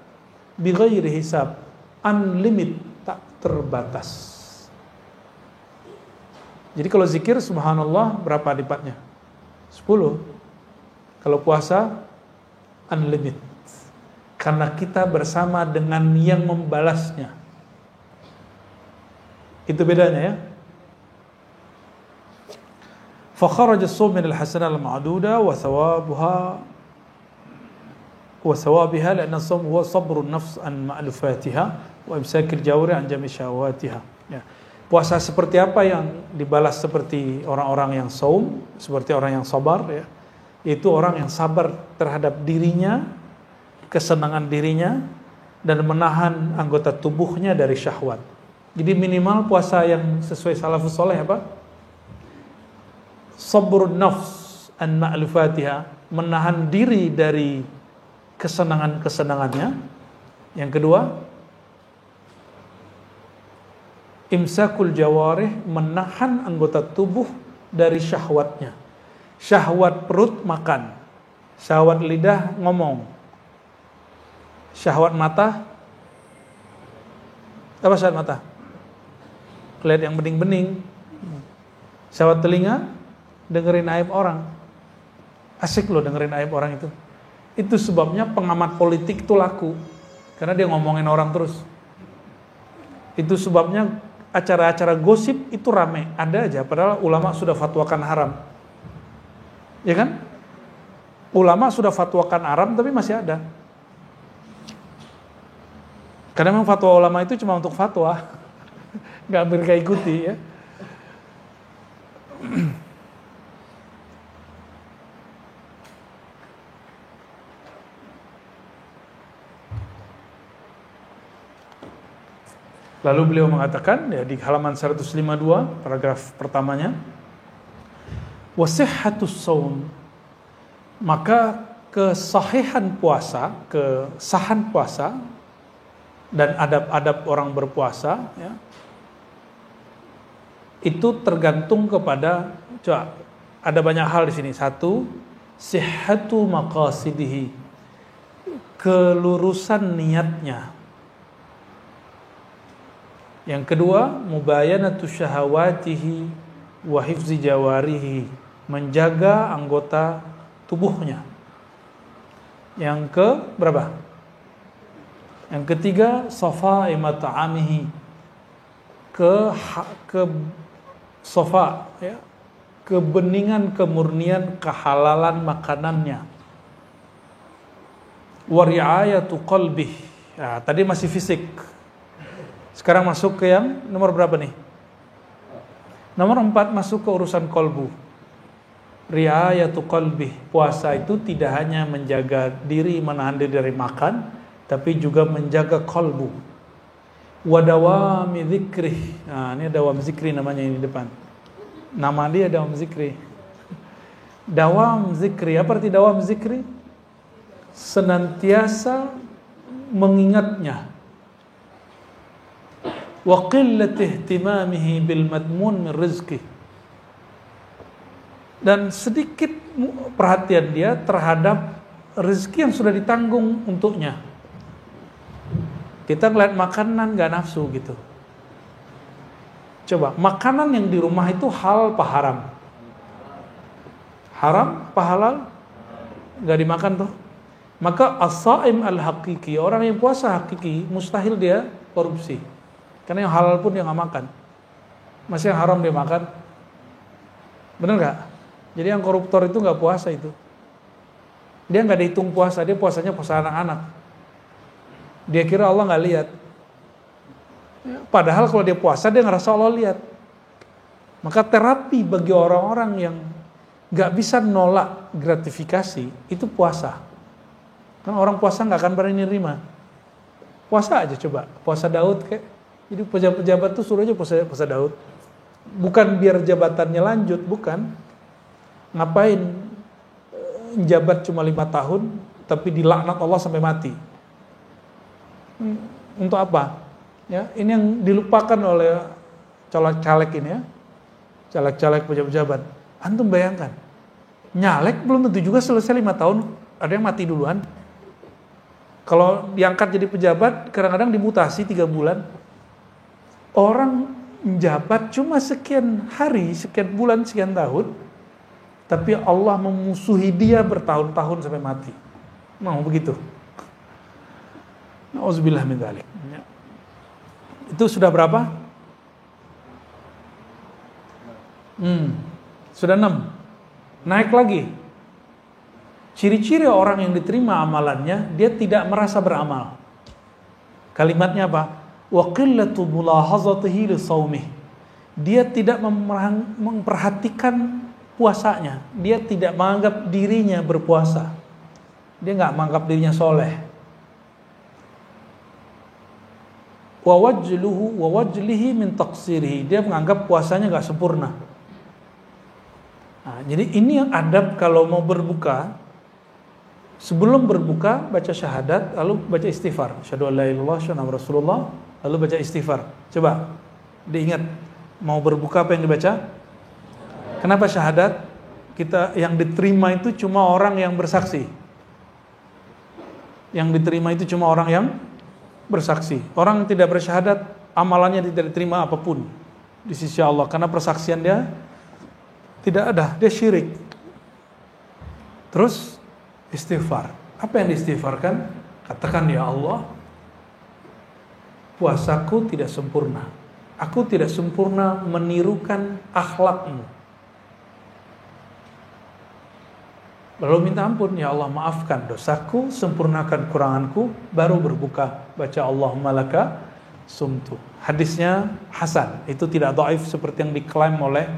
bighairi hisab, unlimited, tak terbatas. Jadi kalau zikir subhanallah berapa lipatnya? 10. Kalau puasa unlimited. Karena kita bersama dengan yang membalasnya. Itu bedanya ya. Fa kharaja as-sawm min al-hasanah al-ma'duda wa thawabiha li'anna as-sawm huwa sabru an-nafs an ma'lufatiha wa imsak al-jawri an jami' syahawatiha. Ya. Puasa seperti apa yang dibalas seperti orang-orang yang saum, seperti orang yang sabar ya. Itu orang yang sabar terhadap dirinya, kesenangan dirinya, dan menahan anggota tubuhnya dari syahwat. Jadi minimal puasa yang sesuai salafus saleh apa? Sabrun nafs an ma'lufatiha, menahan diri dari kesenangan-kesenangannya. Yang kedua, imsakul jawarih, menahan anggota tubuh dari syahwatnya. Syahwat perut makan, syahwat lidah ngomong, syahwat mata apa? Syahwat mata lihat yang bening-bening, syahwat telinga dengerin aib orang. Asik loh dengerin aib orang itu. Itu sebabnya pengamat politik itu laku, karena dia ngomongin orang terus. Itu sebabnya acara-acara gosip itu rame, ada aja, padahal ulama sudah fatwakan haram. Ya kan? Ulama sudah fatwakan haram tapi masih ada. Karena memang fatwa ulama itu cuma untuk fatwa, nggak mereka ikuti ya. Lalu beliau mengatakan ya, di halaman 152 paragraf pertamanya, wasihhatus shaum, maka kesahihan puasa, kesahan puasa dan adab-adab orang berpuasa ya, itu tergantung kepada, coba ada banyak hal di sini. Satu, sihhatu maqasidihi, kelurusan niatnya. Yang kedua, mubayanatu syahawatihi wa hifzi jawarihi, menjaga anggota tubuhnya. Yang ke berapa? Yang ketiga, safa'i mat'amihi, ke safa, ya, kebeningan, kemurnian, kehalalan makanannya. Wa ri'ayatu qalbih. Nah, tadi masih fisik. Sekarang masuk ke yang nomor berapa nih? Nomor 4, masuk ke urusan kolbu. Ri'ayatu qalbih. Puasa itu tidak hanya menjaga diri, menahan diri dari makan, tapi juga menjaga kolbu. Wa dawami dzikrih. Nah, ini dawam zikri namanya ini depan. Nama dia dawam zikri. Dawam zikri, apa arti dawam zikri? Senantiasa mengingatnya. Wa qillati ihtimamihi bil madmun min rizqi, dan sedikit perhatian dia terhadap rezeki yang sudah ditanggung untuknya. Kita ngeliat makanan gak nafsu gitu. Coba, makanan yang di rumah itu halal apa haram? Haram apa halal? Gak dimakan tuh. Maka as-saim al-haqiqi, orang yang puasa hakiki, mustahil dia korupsi. Karena yang halal pun dia gak makan. Masih yang haram dia makan. Bener gak? Jadi yang koruptor itu gak puasa itu. Dia gak dihitung puasa, dia puasanya puasa anak-anak. Dia kira Allah gak lihat. Padahal kalau dia puasa, dia ngerasa Allah lihat. Maka terapi bagi orang-orang yang gak bisa nolak gratifikasi, itu puasa. Kan orang puasa gak akan berani nerima. Puasa aja coba, puasa Daud kayak. Jadi pejabat-pejabat tuh suruh aja puasa Daud. Bukan biar jabatannya lanjut, bukan. Ngapain jabat cuma 5 tahun, tapi dilaknat Allah sampai mati. Untuk apa? Ya, ini yang dilupakan oleh caleg-caleg ini ya. Caleg-caleg pejabat-pejabat. Antum bayangkan, nyalek belum tentu juga selesai 5 tahun, ada yang mati duluan. Kalau diangkat jadi pejabat, kadang-kadang dimutasi 3 bulan. Orang menjabat cuma sekian hari, sekian bulan, sekian tahun, tapi Allah memusuhi dia bertahun-tahun sampai mati. Mau begitu? Nauzubillah min dzalik. Itu sudah berapa? Sudah 6. Naik lagi. Ciri-ciri orang yang diterima amalannya, dia tidak merasa beramal. Kalimatnya apa? Wa qillatu mulahazatihi li shaumih. Dia tidak memperhatikan puasanya. Dia tidak menganggap dirinya berpuasa. Dia enggak menganggap dirinya soleh. Wa wajlihi min taqsirihi. Dia menganggap puasanya enggak sempurna. Nah, jadi ini yang adab kalau mau berbuka. Sebelum berbuka baca syahadat, lalu baca istighfar. Asyhadu an la ilaha illallah, asyhadu anna Rasulullah, lalu baca istighfar. Coba diingat, mau berbuka apa yang dibaca? Kenapa syahadat? Kita yang diterima itu cuma orang yang bersaksi. Yang diterima itu cuma orang yang bersaksi. Orang yang tidak bersyahadat, amalannya tidak diterima apapun di sisi Allah, karena persaksian dia tidak ada, dia syirik. Terus istighfar. Apa yang diistighfarkan? Katakan, ya Allah, puasaku tidak sempurna. Aku tidak sempurna menirukan akhlakmu. Lalu minta ampun, ya Allah maafkan dosaku, sempurnakan kuranganku, baru berbuka. Baca Allahumma laka sumtu. Hadisnya hasan, itu tidak dhaif seperti yang diklaim oleh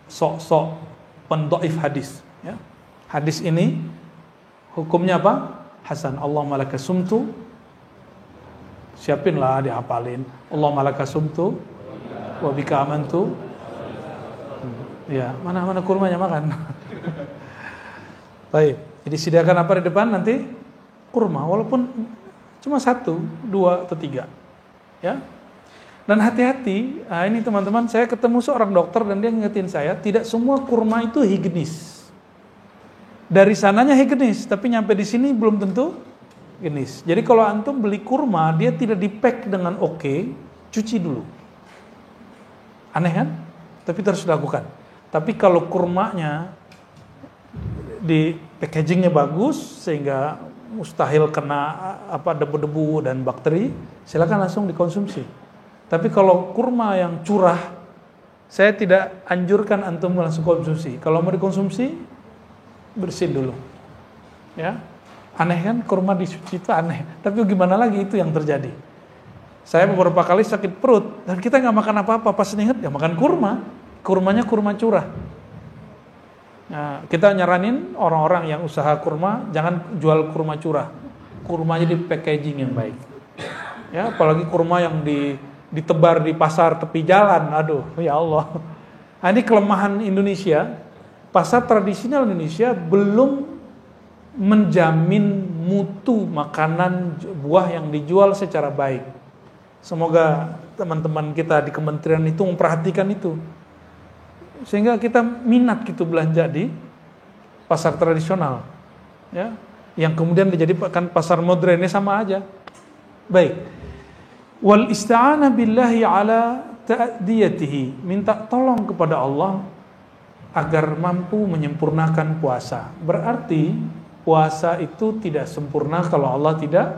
sok-sok pendhaif hadis. Ya. Hadis ini hukumnya apa? Hasan. Allahumma laka sumtu. Siapinlah, dihafalin. Allahumma laka sumtu wa bika amantu. Ya, mana kurmanya makan. Baik, jadi sediakan apa di depan nanti? Kurma, walaupun cuma 1, 2, atau 3. Ya. Dan hati-hati, ini teman-teman, saya ketemu seorang dokter dan dia ngingetin saya, tidak semua kurma itu higienis. Dari sananya higienis, tapi nyampe di sini belum tentu higienis. Jadi kalau antum beli kurma, dia tidak di-pack dengan oke, cuci dulu. Aneh kan? Tapi terus dilakukan. Tapi kalau kurmanya di packagingnya bagus sehingga mustahil kena debu-debu dan bakteri, silakan langsung dikonsumsi. Tapi kalau kurma yang curah, saya tidak anjurkan antum langsung konsumsi. Kalau mau dikonsumsi, bersihin dulu. Ya, aneh kan, kurma disuci itu aneh. Tapi gimana lagi, itu yang terjadi. Saya beberapa kali sakit perut dan kita nggak makan apa-apa, pas ingat ya makan kurma. Kurmanya kurma curah. Nah, kita nyaranin orang-orang yang usaha kurma jangan jual kurma curah. Kurmanya di packaging yang baik. Ya, apalagi kurma yang ditebar di pasar tepi jalan. Aduh, ya Allah. Nah, ini kelemahan Indonesia. Pasar tradisional Indonesia belum menjamin mutu makanan buah yang dijual secara baik. Semoga teman-teman kita di kementerian itu memperhatikan itu. Sehingga kita minat gitu belanja di pasar tradisional. Ya, yang kemudian dijadikan pasar modernnya sama aja. Baik. Wal ista'ana billahi ala ta'diyatihi, minta tolong kepada Allah agar mampu menyempurnakan puasa. Berarti puasa itu tidak sempurna kalau Allah tidak.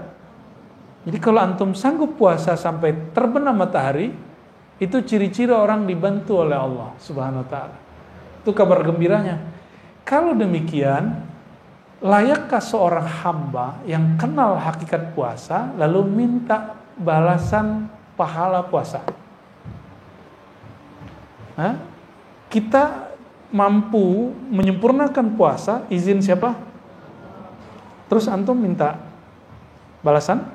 Jadi kalau antum sanggup puasa sampai terbenam matahari, itu ciri-ciri orang dibantu oleh Allah Subhanahu wa taala. Itu kabar gembiranya. Kalau demikian, layakkah seorang hamba yang kenal hakikat puasa lalu minta balasan pahala puasa? Kita mampu menyempurnakan puasa, izin siapa? Terus antum minta balasan?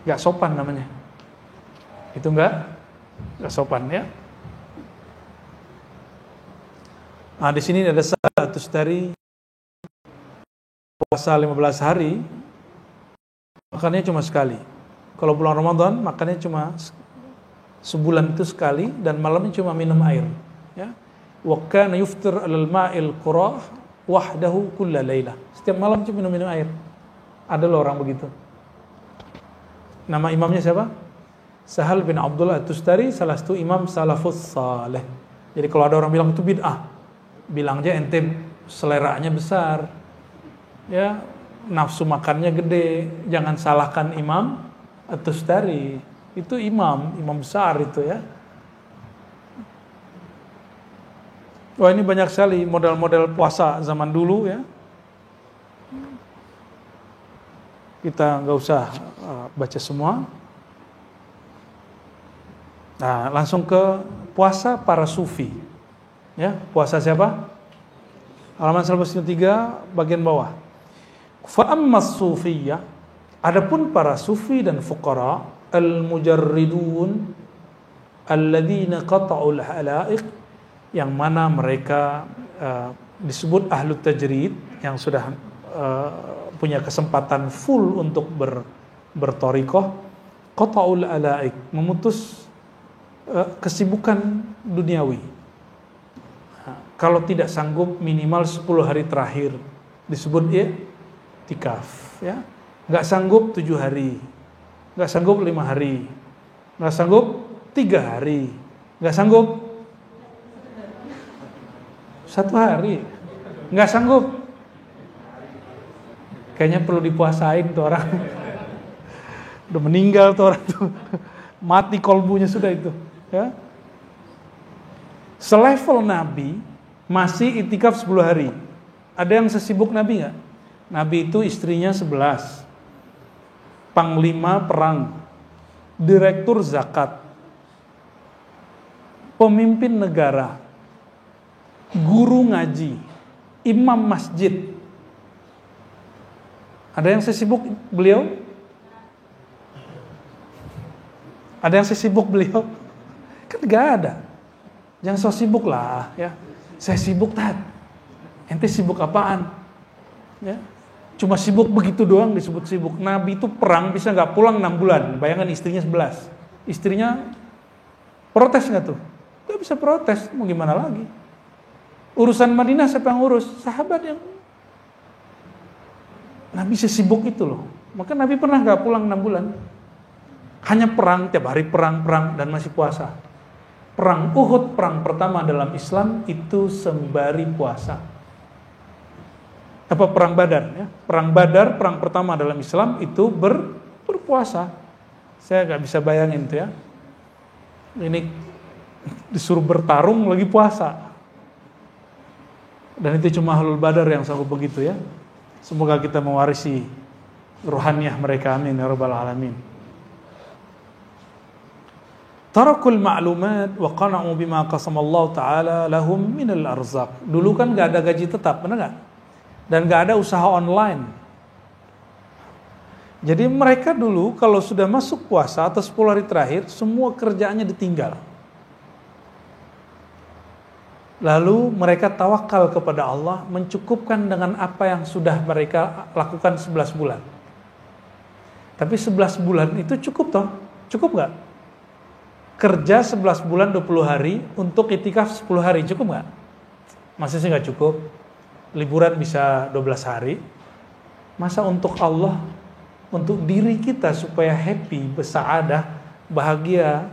Gak sopan namanya. Itu gak sopan ya. Nah, di sini ada status dari puasa 15 hari, makannya cuma sekali. Kalau bulan Ramadan makannya cuma sebulan itu sekali dan malamnya cuma minum air. Ya. Wa kana yuftir 'alal ma'il qurah wahdahu kulla lailah. Setiap malam cuma minum air. Ada loh orang begitu. Nama imamnya siapa? Sahal bin Abdullah At-Tustari, salah satu imam salafus saleh. Jadi kalau ada orang bilang itu bid'ah, bilang aja ente seleranya besar. Ya, nafsu makannya gede. Jangan salahkan Imam At-Tustari. Itu imam besar itu ya. Wah, ini banyak sekali model-model puasa zaman dulu ya. Kita nggak usah baca semua. Nah, langsung ke puasa para sufi. Ya, puasa siapa? Halaman 103 bagian bawah. Fa ammas sufiyyah, adapun para sufi dan fuqara al-mujarridun alladzina qata'ul halaiq, yang mana mereka disebut ahlu tajrid, yang sudah punya kesempatan full untuk bertorikoh. Qata'ul halaiq, memutus kesibukan duniawi. Kalau tidak sanggup minimal 10 hari terakhir disebut i'tikaf ya. Enggak sanggup 7 hari. Enggak sanggup 5 hari. Enggak sanggup 3 hari. Enggak sanggup 1 hari. Enggak sanggup. Kayaknya perlu dipuasain tuh orang. Udah meninggal tuh orang tuh. Mati kolbunya sudah itu, ya. Selevel Nabi masih itikaf 10 hari. Ada yang sesibuk Nabi nggak? Nabi itu istrinya 11, panglima perang, direktur zakat, pemimpin negara, guru ngaji, imam masjid. Ada yang sesibuk beliau? Ada yang sesibuk beliau? Kan gak ada. Jangan so sibuk lah ya. Saya sibuk tat. Ente sibuk apaan? Ya. Cuma sibuk begitu doang disebut sibuk. Nabi itu perang bisa gak pulang 6 bulan. Bayangkan istrinya 11. Istrinya protes nggak tuh? Nggak bisa protes, mau gimana lagi? Urusan Madinah siapa yang urus? Sahabat yang. Nabi sesibuk itu loh. Maka Nabi pernah nggak pulang 6 bulan. Hanya perang, tiap hari perang dan masih puasa. Perang Uhud, perang pertama dalam Islam itu sembari puasa. Apa perang Badar ya? Perang Badar, perang pertama dalam Islam itu berpuasa. Saya nggak bisa bayangin tuh ya. Ini disuruh bertarung lagi puasa. Dan itu cuma ahlul Badar yang sanggup begitu ya. Semoga kita mewarisi ruhaniyah mereka, amin ya rabbal alamin. Tarakul ma'lumat wa qana'u bima qasamallahu ta'ala lahum minal arzaq. Dulu kan gak ada gaji tetap, benar gak? Dan gak ada usaha online. Jadi mereka dulu kalau sudah masuk puasa atau 10 hari terakhir, semua kerjaannya ditinggal. Lalu mereka tawakal kepada Allah, mencukupkan dengan apa yang sudah mereka lakukan 11 bulan. Tapi 11 bulan itu cukup toh? Cukup gak? Kerja 11 bulan 20 hari untuk itikaf 10 hari, cukup gak? Masa sih gak cukup? Liburan bisa 12 hari. Masa untuk Allah, untuk diri kita supaya happy, bersaadah, bahagia,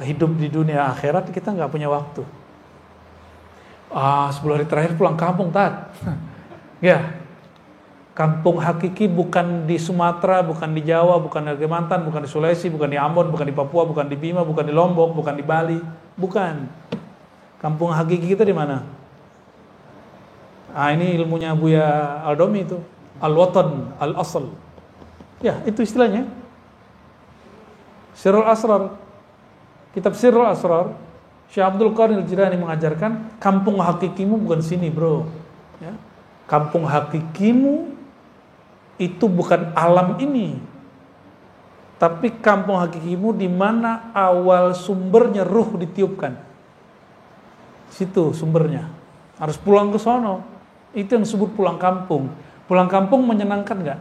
hidup di dunia akhirat, kita gak punya waktu. 10 hari terakhir pulang kampung, Tat. Ya, kampung hakiki bukan di Sumatera, bukan di Jawa, bukan di Kalimantan, bukan di Sulawesi, bukan di Ambon, bukan di Papua, bukan di Bima, bukan di Lombok, bukan di Bali, bukan. Kampung hakiki kita di mana? Ini ilmunya Buya Aldomi itu, al-watan, al-asl. Ya, itu istilahnya. Sirrul Asrar. Kitab Sirrul Asrar, Syekh Abdul Qadir Al-Jilani mengajarkan kampung hakikimu bukan sini, bro. Ya. Kampung hakikimu itu bukan alam ini, tapi kampung hakikimu di mana awal sumbernya ruh ditiupkan. Situ sumbernya. Harus pulang ke sono. Itu yang disebut pulang kampung. Pulang kampung menyenangkan nggak?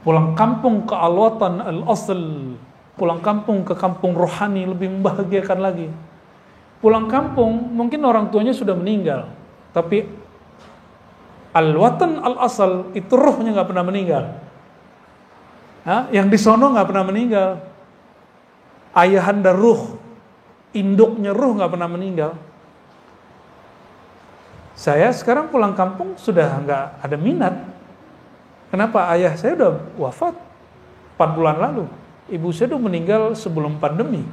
Pulang kampung ke al-watan al-asl. Pulang kampung ke kampung rohani lebih membahagiakan lagi. Pulang kampung mungkin orang tuanya sudah meninggal, tapi al-watan al-asal itu ruhnya nggak pernah meninggal. Yang di sono nggak pernah meninggal. Ayahanda ruh, induknya ruh nggak pernah meninggal. Saya sekarang pulang kampung sudah nggak ada minat. Kenapa? Ayah saya udah wafat 4 bulan lalu. Ibu saya udah meninggal sebelum pandemi.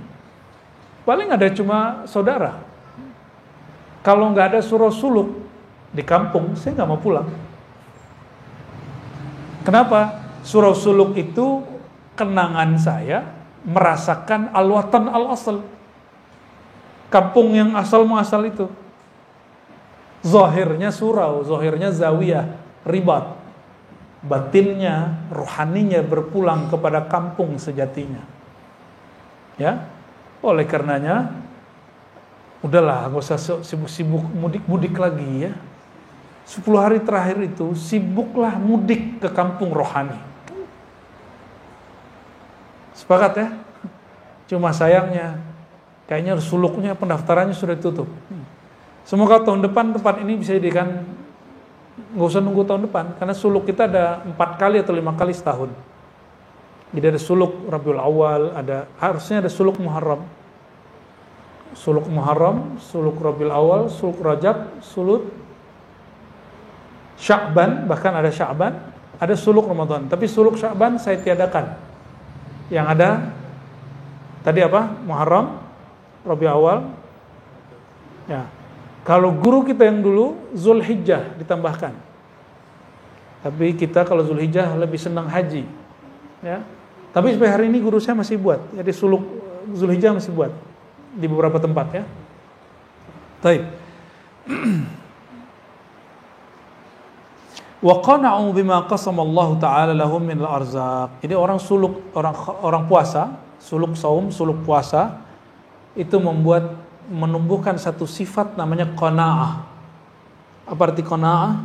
Paling ada cuma saudara. Kalau nggak ada surau suluk di kampung, saya nggak mau pulang. Kenapa? Surau suluk itu kenangan saya merasakan al-watan al-asal. Kampung yang asal muasal itu. Zahirnya surau, zahirnya zawiyah, ribat. Batinnya, rohaninya berpulang kepada kampung sejatinya. Ya, oleh karenanya, udahlah, gak usah sibuk-sibuk mudik-mudik lagi ya. 10 hari terakhir itu sibuklah mudik ke kampung rohani. Sepakat ya? Cuma sayangnya, kayaknya suluknya pendaftarannya sudah tutup. Semoga tahun depan tempat ini bisa dijadikan, nggak usah nunggu tahun depan, karena suluk kita ada 4 kali atau 5 kali setahun. Jadi ada suluk Rabiul Awal, harusnya ada suluk Muharram. Suluk Muharram, suluk Rabiul Awal, suluk Rajab, suluk Sya'ban, bahkan ada Sya'ban, ada suluk Ramadan. Tapi suluk Sya'ban saya tiadakan. Yang ada tadi apa? Muharram, Rabiul Awal. Ya. Kalau guru kita yang dulu Zulhijjah ditambahkan. Tapi kita kalau Zulhijjah lebih senang haji. Ya. Tapi sampai hari ini guru saya masih buat. Jadi suluk Zulhijjah masih buat di beberapa tempat ya. Baik. Wa qana'u bima qasama Allah taala lahum min al-arzaq. Jadi orang suluk, orang puasa, suluk saum, suluk puasa itu menumbuhkan satu sifat namanya qanaah. Apa arti qanaah?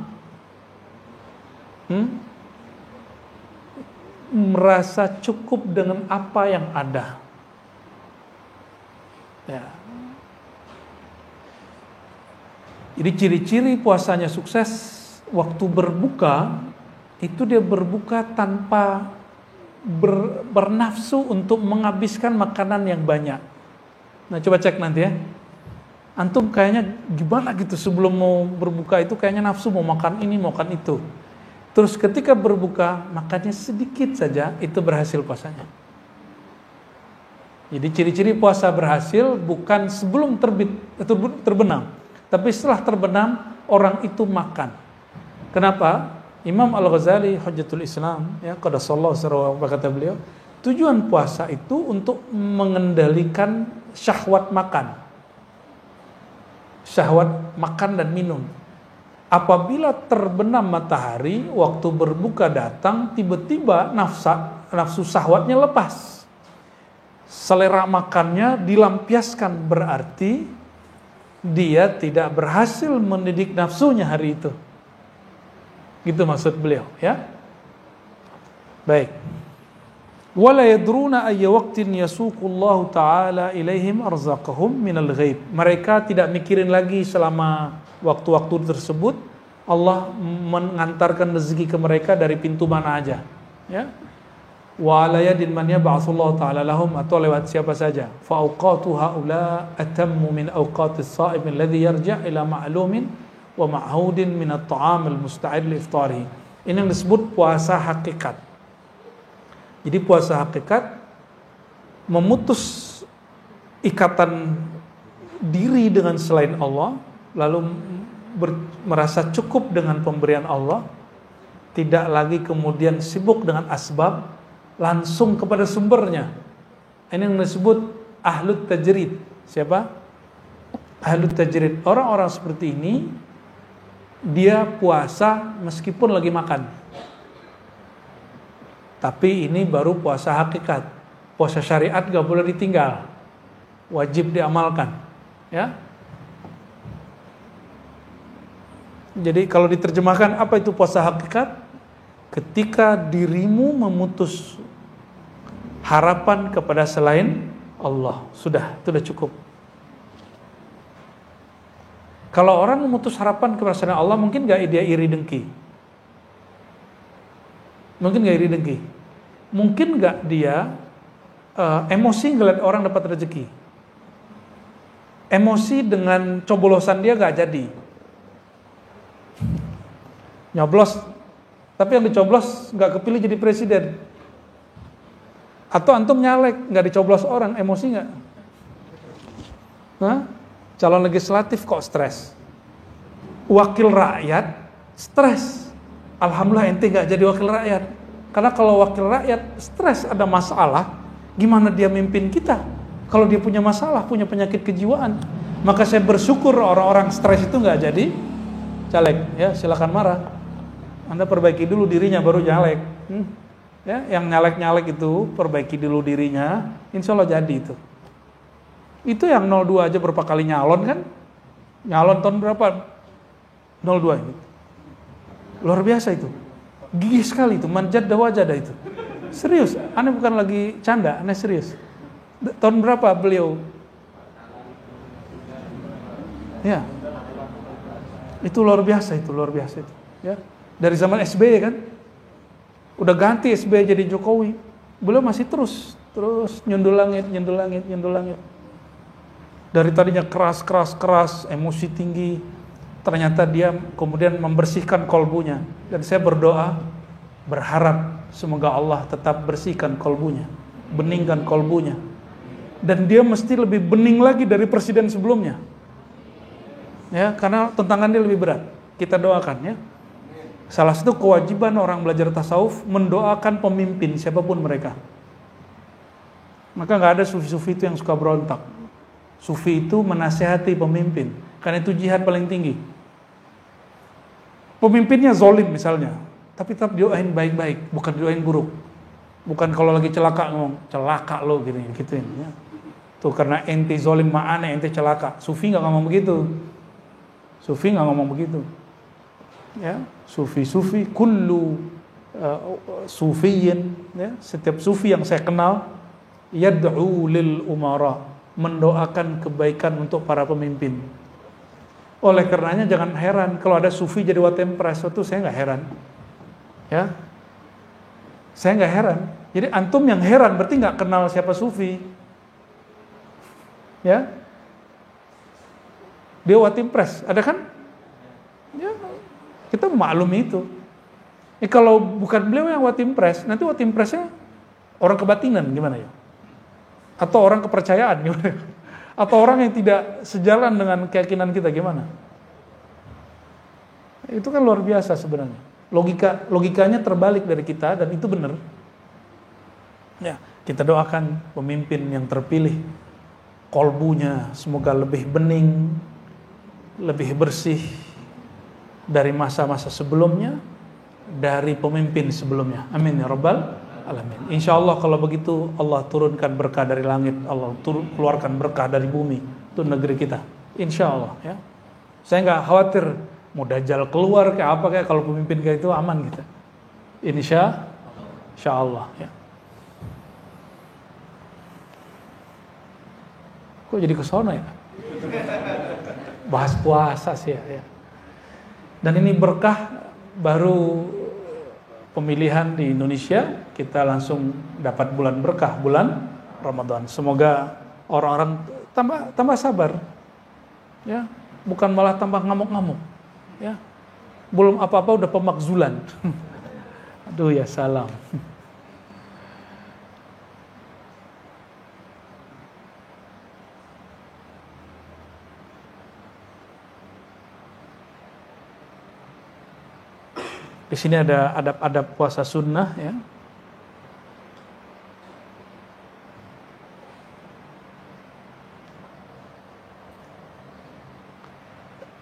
merasa cukup dengan apa yang ada. Ya. Jadi ciri-ciri puasanya sukses, waktu berbuka itu dia berbuka tanpa bernafsu untuk menghabiskan makanan yang banyak. Nah, coba cek nanti ya. Antum kayaknya gimana gitu sebelum mau berbuka itu kayaknya nafsu mau makan ini, mau makan itu. Terus ketika berbuka makannya sedikit saja, itu berhasil puasanya. Jadi ciri-ciri puasa berhasil bukan sebelum terbit atau terbenam, tapi setelah terbenam orang itu makan. Kenapa? Imam Al-Ghazali Hujjatul Islam, ya, qaddasallahu sirrahu, kata beliau, tujuan puasa itu untuk mengendalikan syahwat makan. Syahwat makan dan minum. Apabila terbenam matahari, waktu berbuka datang, tiba-tiba nafsu syahwatnya lepas. Selera makannya dilampiaskan, berarti dia tidak berhasil mendidik nafsunya hari itu. Gitu maksud beliau, ya. Baik. Wala yadruna ayya waqtin yasuqullahu ta'ala ilaihim arzaqahum minal ghaib. Mereka tidak mikirin lagi selama waktu-waktu tersebut Allah mengantarkan rezeki ke mereka dari pintu mana aja, ya. Wa ala yadin man yab'atsullahu ta'ala lahum, atau lewat siapa saja. Fa awqatu haula atammu min awqatis sha'im alladhi yarja' ila ma'lumin wa ma'hudin min at-ta'am al-musta'id li iftarihi. Ini yang disebut puasa hakikat. Jadi puasa hakikat memutus ikatan diri dengan selain Allah, lalu merasa cukup dengan pemberian Allah, tidak lagi kemudian sibuk dengan asbab, langsung kepada sumbernya. Ini yang disebut ahlut tajrid. Siapa? Ahlut tajrid. Orang-orang seperti ini dia puasa meskipun lagi makan. Tapi ini baru puasa hakikat. Puasa syariat gak boleh ditinggal, wajib diamalkan, ya. Jadi kalau diterjemahkan apa itu puasa hakikat? Ketika dirimu memutus harapan kepada selain Allah, sudah cukup. Kalau orang memutus harapan kepada selain Allah, mungkin gak dia iri dengki? Mungkin gak iri dengki? Mungkin gak dia emosi ngeliat orang dapat rezeki? Emosi dengan coblosan dia gak jadi? Nyoblos, tapi yang dicoblos gak kepilih jadi presiden. Atau antum nyalek, gak dicoblos orang, emosi gak? Hah? Calon legislatif kok stres? Wakil rakyat stres. Alhamdulillah ente gak jadi wakil rakyat. Karena kalau wakil rakyat stres, ada masalah, gimana dia mimpin kita? Kalau dia punya masalah, punya penyakit kejiwaan. Maka saya bersyukur orang-orang stres itu gak jadi caleg. Ya, silakan marah. Anda perbaiki dulu dirinya baru nyalek. Ya, yang nyalek-nyalek itu perbaiki dulu dirinya, insya Allah jadi itu. Itu yang 02 aja berapa kali nyalon kan? Nyalon tahun berapa? 02 ini. Luar biasa itu. Gigih sekali itu, manjadda wajada itu. Serius, aneh bukan lagi canda, aneh serius. Tahun berapa beliau? Ya. Itu luar biasa itu. Ya. Dari zaman SBY kan? Udah ganti SBY jadi Jokowi. Beliau masih terus nyundul langit. Dari tadinya keras, emosi tinggi, ternyata dia kemudian membersihkan kolbunya. Dan saya berdoa, berharap semoga Allah tetap bersihkan kolbunya, beningkan kolbunya. Dan dia mesti lebih bening lagi dari presiden sebelumnya. Ya, karena tantangannya lebih berat. Kita doakan ya. Salah satu kewajiban orang belajar tasawuf, mendoakan pemimpin siapapun mereka. Maka nggak ada sufi-sufi itu yang suka berontak. Sufi itu menasihati pemimpin, karena itu jihad paling tinggi. Pemimpinnya zolim misalnya, tapi tetap doain baik-baik, bukan doain buruk. Bukan kalau lagi celaka ngomong, celaka lo gituin. Ya. Tuh karena ente zolim ma'ana, ente celaka. Sufi nggak ngomong begitu. Ya, sufi kullu sufiyin, ya, setiap sufi yang saya kenal yad'u lil umara, mendoakan kebaikan untuk para pemimpin. Oleh karenanya jangan heran kalau ada sufi jadi watempres, itu saya nggak heran. Ya, saya nggak heran. Jadi antum yang heran berarti nggak kenal siapa sufi. Ya, dia watimpres, ada kan? Ya, kita maklumi itu. Kalau bukan beliau yang watimpres, nanti watimpresnya orang kebatinan gimana ya? Atau orang kepercayaan gimana? Atau orang yang tidak sejalan dengan keyakinan kita gimana? Itu kan luar biasa sebenarnya. Logikanya terbalik dari kita dan itu benar. Ya, kita doakan pemimpin yang terpilih, kolbunya semoga lebih bening, lebih bersih dari masa-masa sebelumnya, dari pemimpin sebelumnya. Amin ya rabbal alamin. Insyaallah kalau begitu Allah turunkan berkah dari langit, Allah keluarkan berkah dari bumi untuk negeri kita. Insyaallah ya. Saya nggak khawatir mau dajjal keluar kayak apa kayak, kalau pemimpin kayak itu aman kita. Insyaallah ya. Kok jadi kesana ya? Bahas puasa sih ya. Dan ini berkah baru pemilihan di Indonesia, kita langsung dapat bulan berkah, bulan Ramadan. Semoga orang-orang tambah sabar, ya, bukan malah tambah ngamuk-ngamuk, ya. Belum apa-apa udah pemakzulan. Aduh ya salam. Di sini ada adab-adab puasa sunnah ya.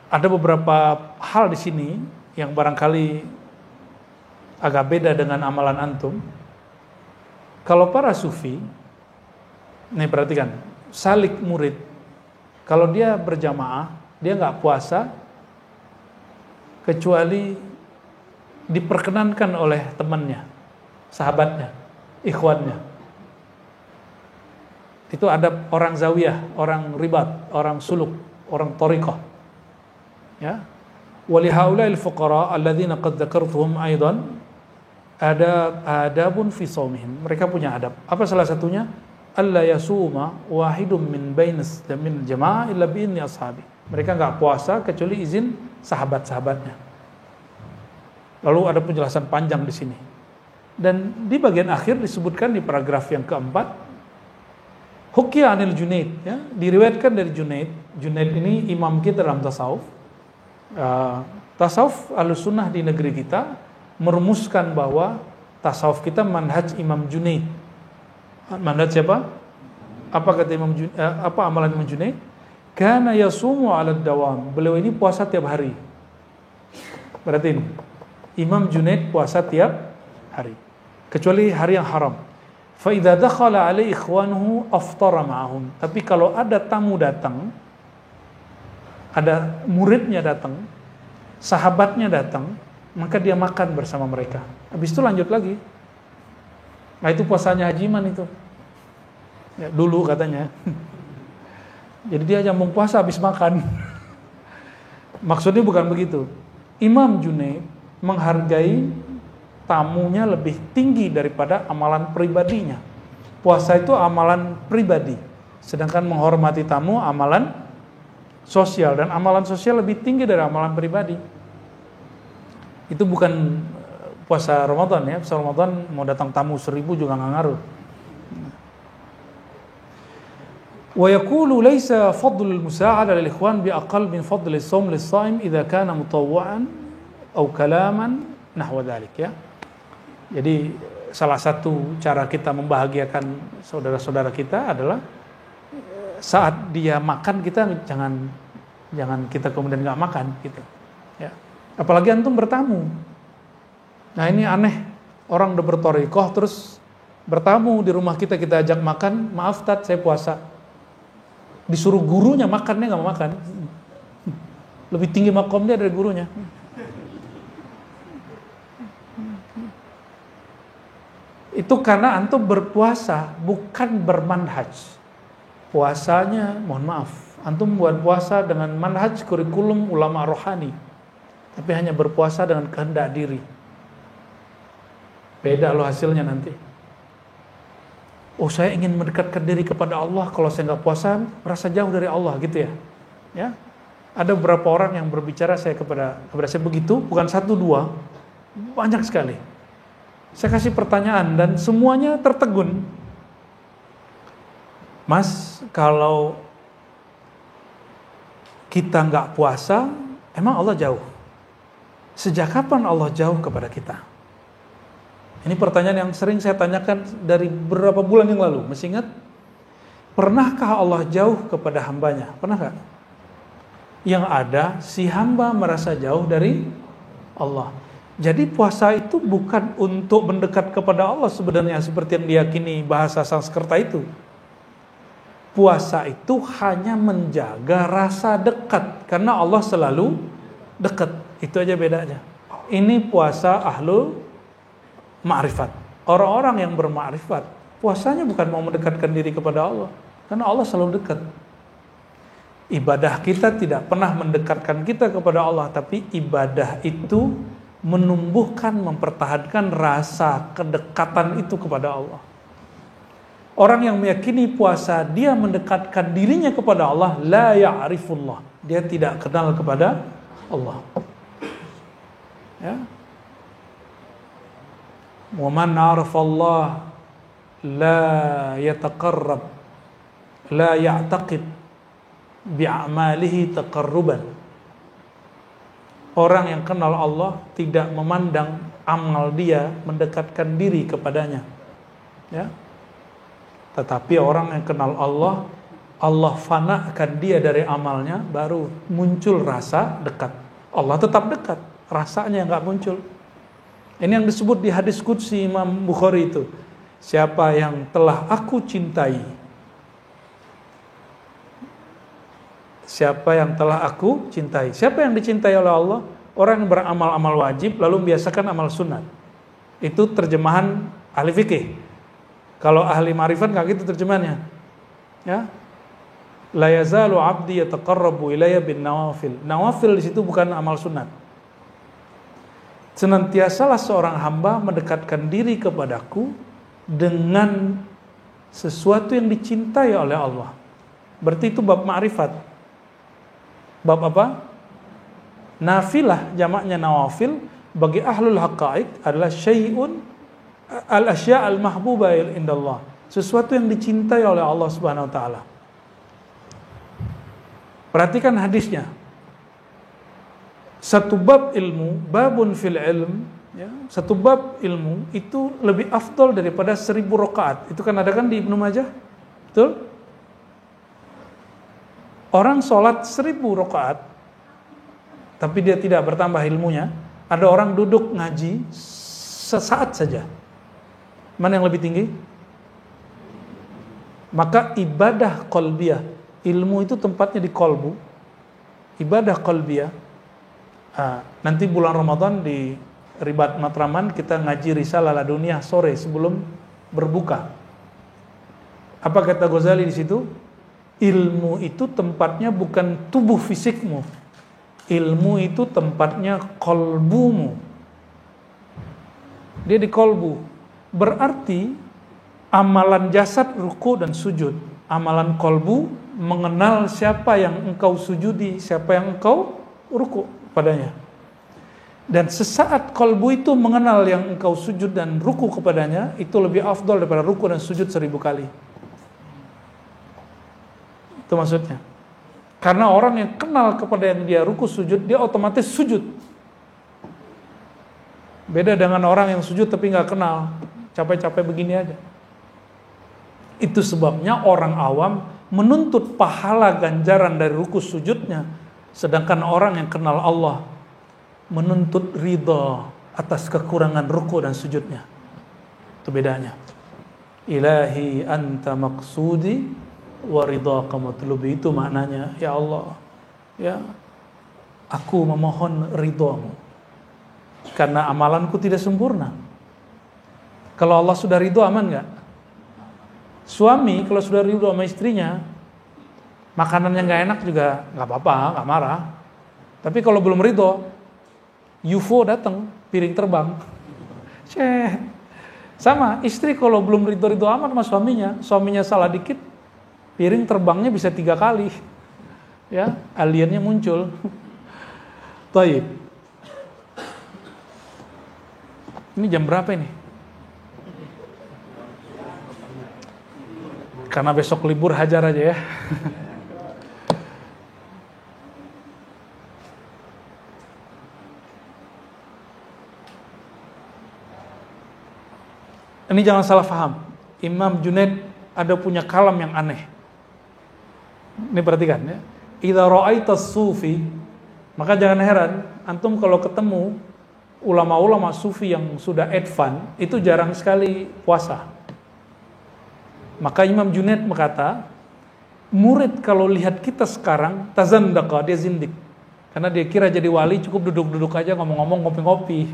Ada beberapa hal di sini yang barangkali agak beda dengan amalan antum. Kalau para sufi, nih perhatikan, salik murid. Kalau dia berjamaah, dia nggak puasa kecuali diperkenankan oleh temannya, sahabatnya, ikhwannya. Itu ada orang zawiyah, orang ribat, orang suluk, orang thariqah. Ya. Wa li haula'il fuqara alladzina qad dzakartuhum aidan adabun fi shaumihim. Mereka punya adab. Apa salah satunya? Alla yasuma wahidun min bainas min jamaah illa bi idzni ashabi. Mereka enggak puasa kecuali izin sahabat-sahabatnya. Lalu ada penjelasan panjang di sini. Dan di bagian akhir disebutkan di paragraf yang keempat, Hukiya anil Junaid, ya, diriwayatkan dari Junaid. Junaid ini imam kita dalam tasawuf. Tasawuf Ahlussunnah di negeri kita merumuskan bahwa tasawuf kita manhaj Imam Junaid. Manhaj siapa? Apa kata Imam Junaid? Apa amalan Imam Junaid? Kana yasumu 'ala dawam. Beliau ini puasa tiap hari. Berarti ini Imam Junaid puasa tiap hari, kecuali hari yang haram. Fa idza dakhala alaihi ikhwanuhu aftara ma'ahum. Tapi kalau ada tamu datang, ada muridnya datang, sahabatnya datang, maka dia makan bersama mereka. Habis itu lanjut lagi. Nah itu puasanya Hajiman itu. Ya, dulu katanya. Jadi dia nyambung puasa habis makan. Maksudnya bukan begitu. Imam Junaid menghargai tamunya lebih tinggi daripada amalan pribadinya. Puasa itu amalan pribadi, sedangkan menghormati tamu amalan sosial, dan amalan sosial lebih tinggi dari amalan pribadi. Itu bukan puasa Ramadan ya. Puasa Ramadan mau datang tamu 1000 juga nggak ngaruh. Wa yaqulu laisa fadlul musa'ada lil ikhwan bi aqall min fadli as-shaum lis-sha'im idza kana mutawwa'an atau kalaman nahwa dzalik ya. Jadi salah satu cara kita membahagiakan saudara-saudara kita adalah saat dia makan kita jangan kita kemudian nggak makan gitu ya. Apalagi antum bertamu. Nah ini aneh, orang udah berthariqah terus bertamu di rumah kita ajak makan, maaf Tat saya puasa. Disuruh gurunya makannya nggak mau makan. Lebih tinggi makom dia dari gurunya. Itu karena antum berpuasa, bukan bermanhaj. Puasanya, mohon maaf, antum buat puasa dengan manhaj kurikulum ulama rohani, tapi hanya berpuasa dengan kehendak diri. Beda loh hasilnya nanti. Oh, saya ingin mendekatkan diri kepada Allah, kalau saya nggak puasa merasa jauh dari Allah gitu ya. Ya, ada beberapa orang yang berbicara kepada saya begitu, bukan satu dua, banyak sekali. Saya kasih pertanyaan dan semuanya tertegun. Mas, kalau kita nggak puasa, emang Allah jauh? Sejak kapan Allah jauh kepada kita? Ini pertanyaan yang sering saya tanyakan dari beberapa bulan yang lalu. Masih ingat? Pernahkah Allah jauh kepada hambanya? Pernah nggak? Yang ada, si hamba merasa jauh dari Allah. Jadi puasa itu bukan untuk mendekat kepada Allah sebenarnya seperti yang diyakini bahasa Sanskerta itu. Puasa itu hanya menjaga rasa dekat karena Allah selalu dekat. Itu aja bedanya. Ini puasa ahlul ma'rifat. Orang-orang yang bermakrifat, puasanya bukan mau mendekatkan diri kepada Allah karena Allah selalu dekat. Ibadah kita tidak pernah mendekatkan kita kepada Allah, tapi ibadah itu menumbuhkan, mempertahankan rasa kedekatan itu kepada Allah. Orang yang meyakini puasa, dia mendekatkan dirinya kepada Allah, la ya'rifullah. Dia tidak kenal kepada Allah. Ya. Wa man 'arafa Allah la yataqarrab, la ya'taqid bi'amalihi taqarruban. Orang yang kenal Allah tidak memandang amal dia mendekatkan diri kepadanya. Ya. Tetapi orang yang kenal Allah, Allah fanakan dia dari amalnya, baru muncul rasa dekat. Allah tetap dekat, rasanya nggak muncul. Ini yang disebut di hadis qudsi Imam Bukhari itu. Siapa yang telah aku cintai, siapa yang telah aku cintai. Siapa yang dicintai oleh Allah? Orang yang beramal-amal wajib lalu membiasakan amal sunat. Itu terjemahan ahli fikih. Kalau ahli ma'rifat enggak gitu terjemahannya. Ya. La yazalu 'abdi yataqarrabu ilayya bin nawafil. Nawafil di situ bukan amal sunat. Senantiasalah seorang hamba mendekatkan diri kepadaku dengan sesuatu yang dicintai oleh Allah. Berarti itu bab ma'rifat. Bab apa? Nafilah, jamaknya nawafil, bagi ahlul haqa'iq adalah syai'un al-asya' al-mahbuba indallah. Sesuatu yang dicintai oleh Allah Subhanahu wa taala. Perhatikan hadisnya. Satu bab ilmu, babun fil ilm, ya, satu bab ilmu itu lebih afdal daripada 1000 rakaat. Itu kan ada kan di Ibnu Majah? Betul? Orang sholat 1000 rakaat, tapi dia tidak bertambah ilmunya. Ada orang duduk ngaji sesaat saja. Mana yang lebih tinggi? Maka ibadah qalbiyah, ilmu itu tempatnya di kolbu. Ibadah qalbiyah. Nanti bulan Ramadan di Ribat Matraman kita ngaji Risalah Laduniyah sore sebelum berbuka. Apa kata Ghazali di situ? Ilmu itu tempatnya bukan tubuh fisikmu. Ilmu itu tempatnya kolbumu. Dia di kolbu. Berarti amalan jasad ruku dan sujud. Amalan kolbu mengenal siapa yang engkau sujudi, siapa yang engkau ruku padanya. Dan sesaat kolbu itu mengenal yang engkau sujud dan ruku kepadanya, itu lebih afdal daripada ruku dan sujud 1000 kali. Itu maksudnya. Karena orang yang kenal kepada yang dia ruku sujud, dia otomatis sujud. Beda dengan orang yang sujud tapi nggak kenal, capek-capek begini aja. Itu sebabnya orang awam menuntut pahala ganjaran dari ruku sujudnya, sedangkan orang yang kenal Allah menuntut ridha atas kekurangan ruku dan sujudnya. Itu bedanya. Ilahi anta maqsudi wa ridhaka matlubi, itu maknanya. Ya Allah, ya, aku memohon ridhamu karena amalanku tidak sempurna. Kalau Allah sudah ridho aman nggak? Suami kalau sudah ridho sama istrinya, makanannya nggak enak juga nggak apa-apa, nggak marah. Tapi kalau belum ridho, UFO datang, piring terbang. Sama istri kalau belum ridho amat sama suaminya salah dikit, piring terbangnya bisa 3 kali. Ya, aliennya muncul. Taib. Ini jam berapa ini? Karena besok libur hajar aja ya. Ini jangan salah paham. Imam Junaid ada punya kalam yang aneh. Ini perhatikan ya. Idza ra'aitas sufi, maka jangan heran antum kalau ketemu ulama-ulama sufi yang sudah advance, itu jarang sekali puasa. Maka Imam Junaid berkata, murid kalau lihat kita sekarang tazandaqa, dia zindik. Karena dia kira jadi wali cukup duduk-duduk aja ngomong-ngomong ngopi-ngopi.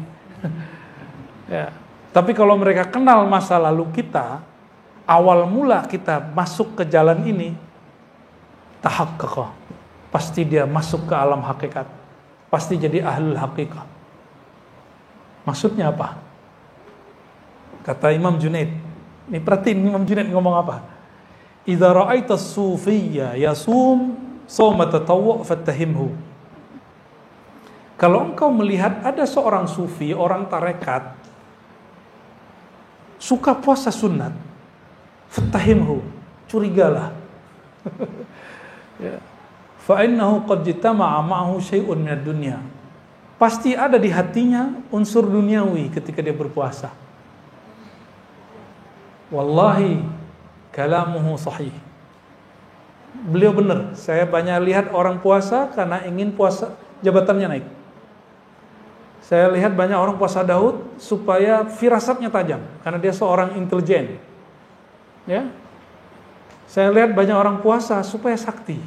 Ya. Tapi kalau mereka kenal masa lalu kita, awal mula kita masuk ke jalan ini, tahaqqaqa, pasti dia masuk ke alam hakikat, pasti jadi ahlul haqiqah. Maksudnya apa? Kata Imam Junaid, ini perhatiin Imam Junaid ngomong apa? Idza ra'aita as-sufiyya yasum shawma tatawwu' fattahimhu. Kalau engkau melihat ada seorang sufi, orang tarekat, suka puasa sunat, fattahimhu, curigalah. Ya. Fa innahu qad jitama'a ma'ahu syai'un minad dunya. Pasti ada di hatinya unsur duniawi ketika dia berpuasa. Wallahi kalamuhu sahih. Beliau benar. Saya banyak lihat orang puasa karena ingin puasa jabatannya naik. Saya lihat banyak orang puasa Daud supaya firasatnya tajam karena dia seorang intelijen. Ya. Saya lihat banyak orang puasa supaya sakti.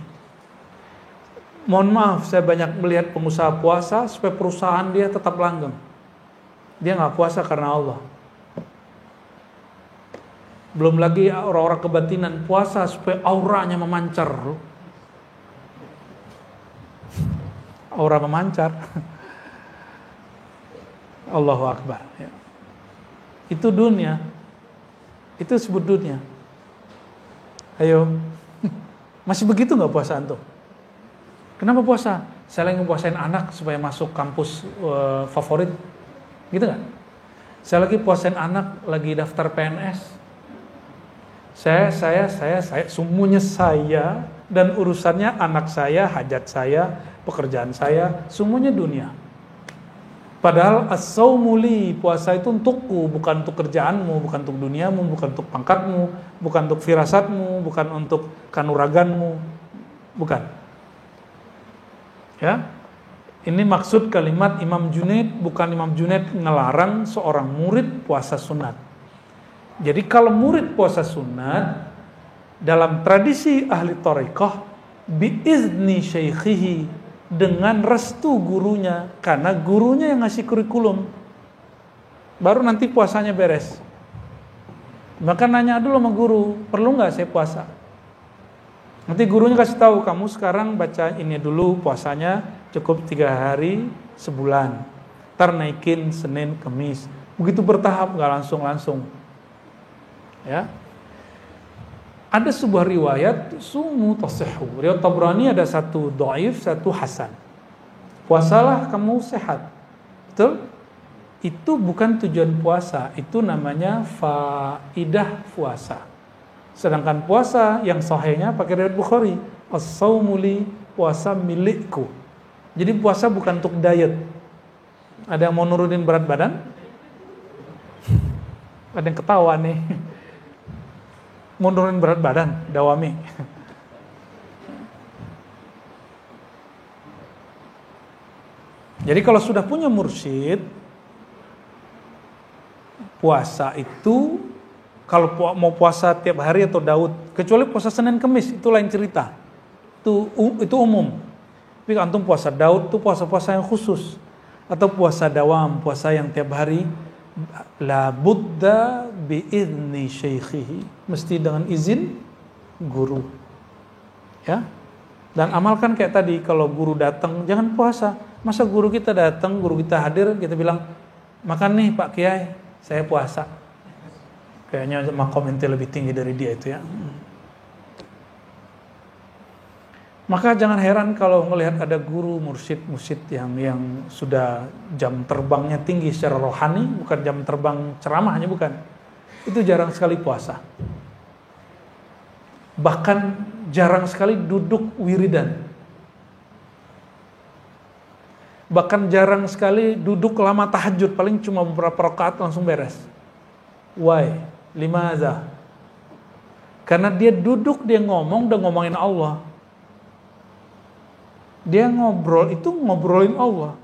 Mohon maaf, saya banyak melihat pengusaha puasa supaya perusahaan dia tetap langgeng. Dia nggak puasa karena Allah. Belum lagi orang-orang kebatinan puasa supaya auranya memancar. Aura memancar. Allahu Akbar. Ya. Itu dunia. Itu disebut dunia. Ayo, masih begitu nggak puasa antum? Kenapa puasa? Saya lagi puasain anak supaya masuk kampus favorit, gitu nggak? Saya lagi puasain anak lagi daftar PNS. Saya, semuanya saya dan urusannya anak saya, hajat saya, pekerjaan saya, semuanya dunia. Padahal as-saumu li, puasa itu untukku, bukan untuk kerjaanmu, bukan untuk duniamu, bukan untuk pangkatmu, bukan untuk firasatmu, bukan untuk kanuraganmu, bukan. Ya, ini maksud kalimat Imam Junaid, bukan Imam Junaid ngelarang seorang murid puasa sunat. Jadi kalau murid puasa sunat, dalam tradisi ahli thariqah, biizni syaikhihi, dengan restu gurunya, karena gurunya yang ngasih kurikulum, baru nanti puasanya beres. Maka nanya dulu sama guru, perlu nggak saya puasa? Nanti gurunya kasih tahu, kamu sekarang baca ini dulu, puasanya cukup 3 hari sebulan, ntar naikin Senin Kemis, begitu bertahap, nggak langsung. Ya, ada sebuah riwayat sumu tasihhu. Riwayat Tabrani ada satu dhaif, satu hasan. Puasalah kamu sehat. Betul? Itu bukan tujuan puasa, itu namanya faidah puasa. Sedangkan puasa yang sahihnya pakai riwayat Bukhari, as-saumu li, puasa milikku. Jadi puasa bukan untuk diet. Ada yang mau nurunin berat badan? Ada yang ketawa nih. Mau nurunin berat badan, dawami. Jadi kalau sudah punya mursyid, puasa itu, kalau mau puasa tiap hari atau Daud, kecuali puasa Senin Kemis, itu lain cerita. Itu umum. Tapi antum puasa Daud itu puasa-puasa yang khusus. Atau puasa dawam, puasa yang tiap hari la budda bi idzni syaikhihi, mesti dengan izin guru. Ya. Dan amalkan kayak tadi, kalau guru datang jangan puasa. Masa guru kita datang, guru kita hadir, kita bilang, "Makan nih Pak Kiai, saya puasa." Kayaknya makom ente lebih tinggi dari dia itu ya. Maka jangan heran kalau melihat ada guru mursyid yang sudah jam terbangnya tinggi secara rohani, bukan jam terbang ceramahnya, bukan. Itu jarang sekali puasa. Bahkan jarang sekali duduk wiridan. Bahkan jarang sekali duduk lama tahajud, paling cuma beberapa rakaat langsung beres. Why? Limaza? Karena dia duduk, dia ngomong, udah ngomongin Allah. Dia ngobrol, itu ngobrolin Allah.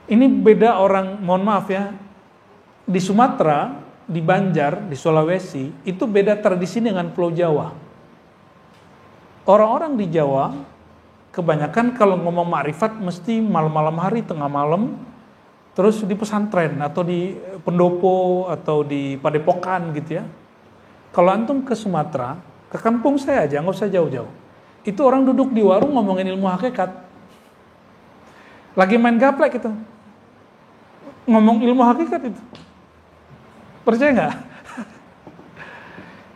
Ini beda orang, mohon maaf ya, di Sumatera, di Banjar, di Sulawesi, itu beda tradisi dengan Pulau Jawa. Orang-orang di Jawa, kebanyakan kalau ngomong makrifat mesti malam-malam hari, tengah malam, terus di pesantren, atau di pendopo, atau di padepokan gitu ya. Kalau antum ke Sumatera, ke kampung saya aja, nggak usah jauh-jauh. Itu orang duduk di warung ngomongin ilmu hakikat. Lagi main gaplek itu. Ngomong ilmu hakikat itu. Percaya nggak?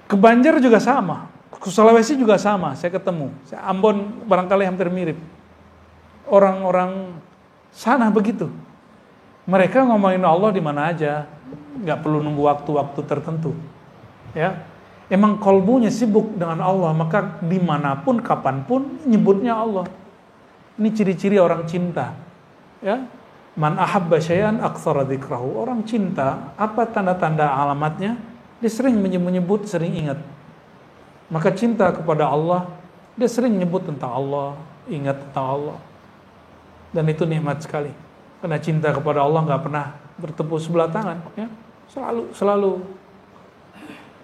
Ke Banjar juga sama. Ke Sulawesi juga sama, saya ketemu. Ambon barangkali hampir mirip. Orang-orang sana begitu. Mereka ngomongin Allah di mana aja. Nggak perlu nunggu waktu-waktu tertentu. Ya. Emang kolbunya sibuk dengan Allah, maka dimanapun, kapanpun nyebutnya Allah. Ini ciri-ciri orang cinta. Ya, man ahabba syai'an aktsara dzikrahu. Orang cinta, apa tanda-tanda alamatnya? Dia sering menyebut, sering ingat. Maka cinta kepada Allah, dia sering nyebut tentang Allah, ingat tentang Allah. Dan itu nikmat sekali. Karena cinta kepada Allah nggak pernah bertepuk sebelah tangan. Ya,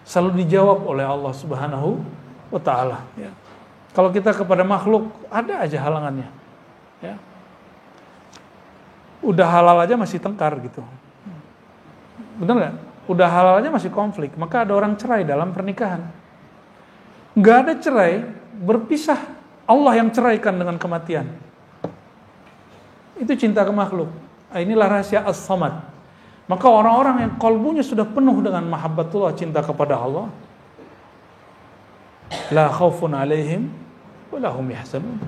selalu dijawab oleh Allah Subhanahu wa Ta'ala. Ya. Kalau kita kepada makhluk, ada aja halangannya. Ya. Udah halal aja masih tengkar gitu. Benar nggak? Udah halal aja masih konflik. Maka ada orang cerai dalam pernikahan. Nggak ada cerai, berpisah. Allah yang ceraikan dengan kematian. Itu cinta ke makhluk. Inilah rahasia as-samad. Maka orang-orang yang kalbunya sudah penuh dengan mahabbatullah, cinta kepada Allah, la khaufun alaihim wa lahum yahzanun.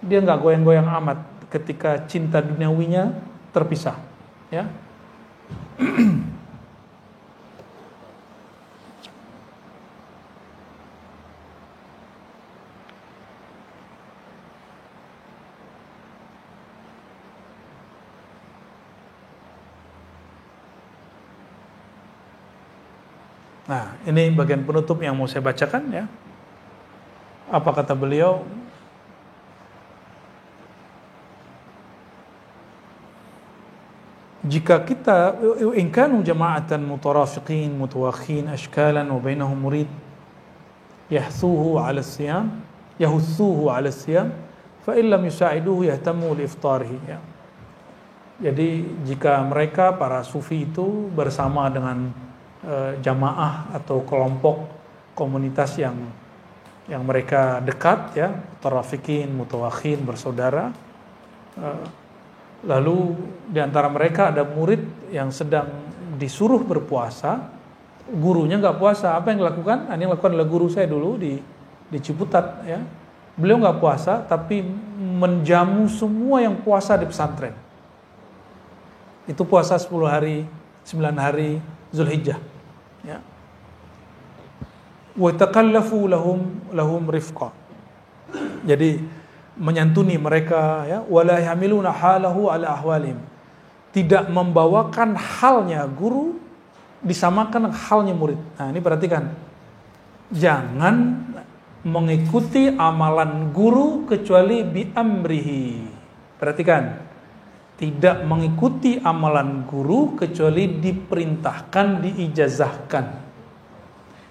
Dia enggak goyang-goyang amat ketika cinta duniawinya terpisah, ya. Nah, ini bagian penutup yang mau saya bacakan ya. Apa kata beliau? Jika kita in kanu jama'atan mutarafiqin mutawakhin ashkalan wa bainahum murid yahsuhu 'ala as-siyam fa in lam yusa'iduhu yahtamu li iftarihi ya. Jadi jika mereka para sufi itu bersama dengan jamaah atau kelompok komunitas yang mereka dekat ya, mutarafiqin, mutawakhin, bersaudara, lalu di antara mereka ada murid yang sedang disuruh berpuasa, gurunya nggak puasa, apa yang dilakukan? Ini yang dilakukan oleh guru saya dulu di Ciputat ya. Beliau nggak puasa tapi menjamu semua yang puasa di pesantren. Itu puasa 10 hari, 9 hari Zulhijjah. Ya. Wa taqallafu lahum rifqa. Jadi menyantuni mereka ya, wala yahmiluna halahu ala ahwalim. Tidak membawakan halnya guru disamakan halnya murid. Nah, ini perhatikan. Jangan mengikuti amalan guru kecuali bi amrihi. Perhatikan. Tidak mengikuti amalan guru kecuali diperintahkan, diijazahkan.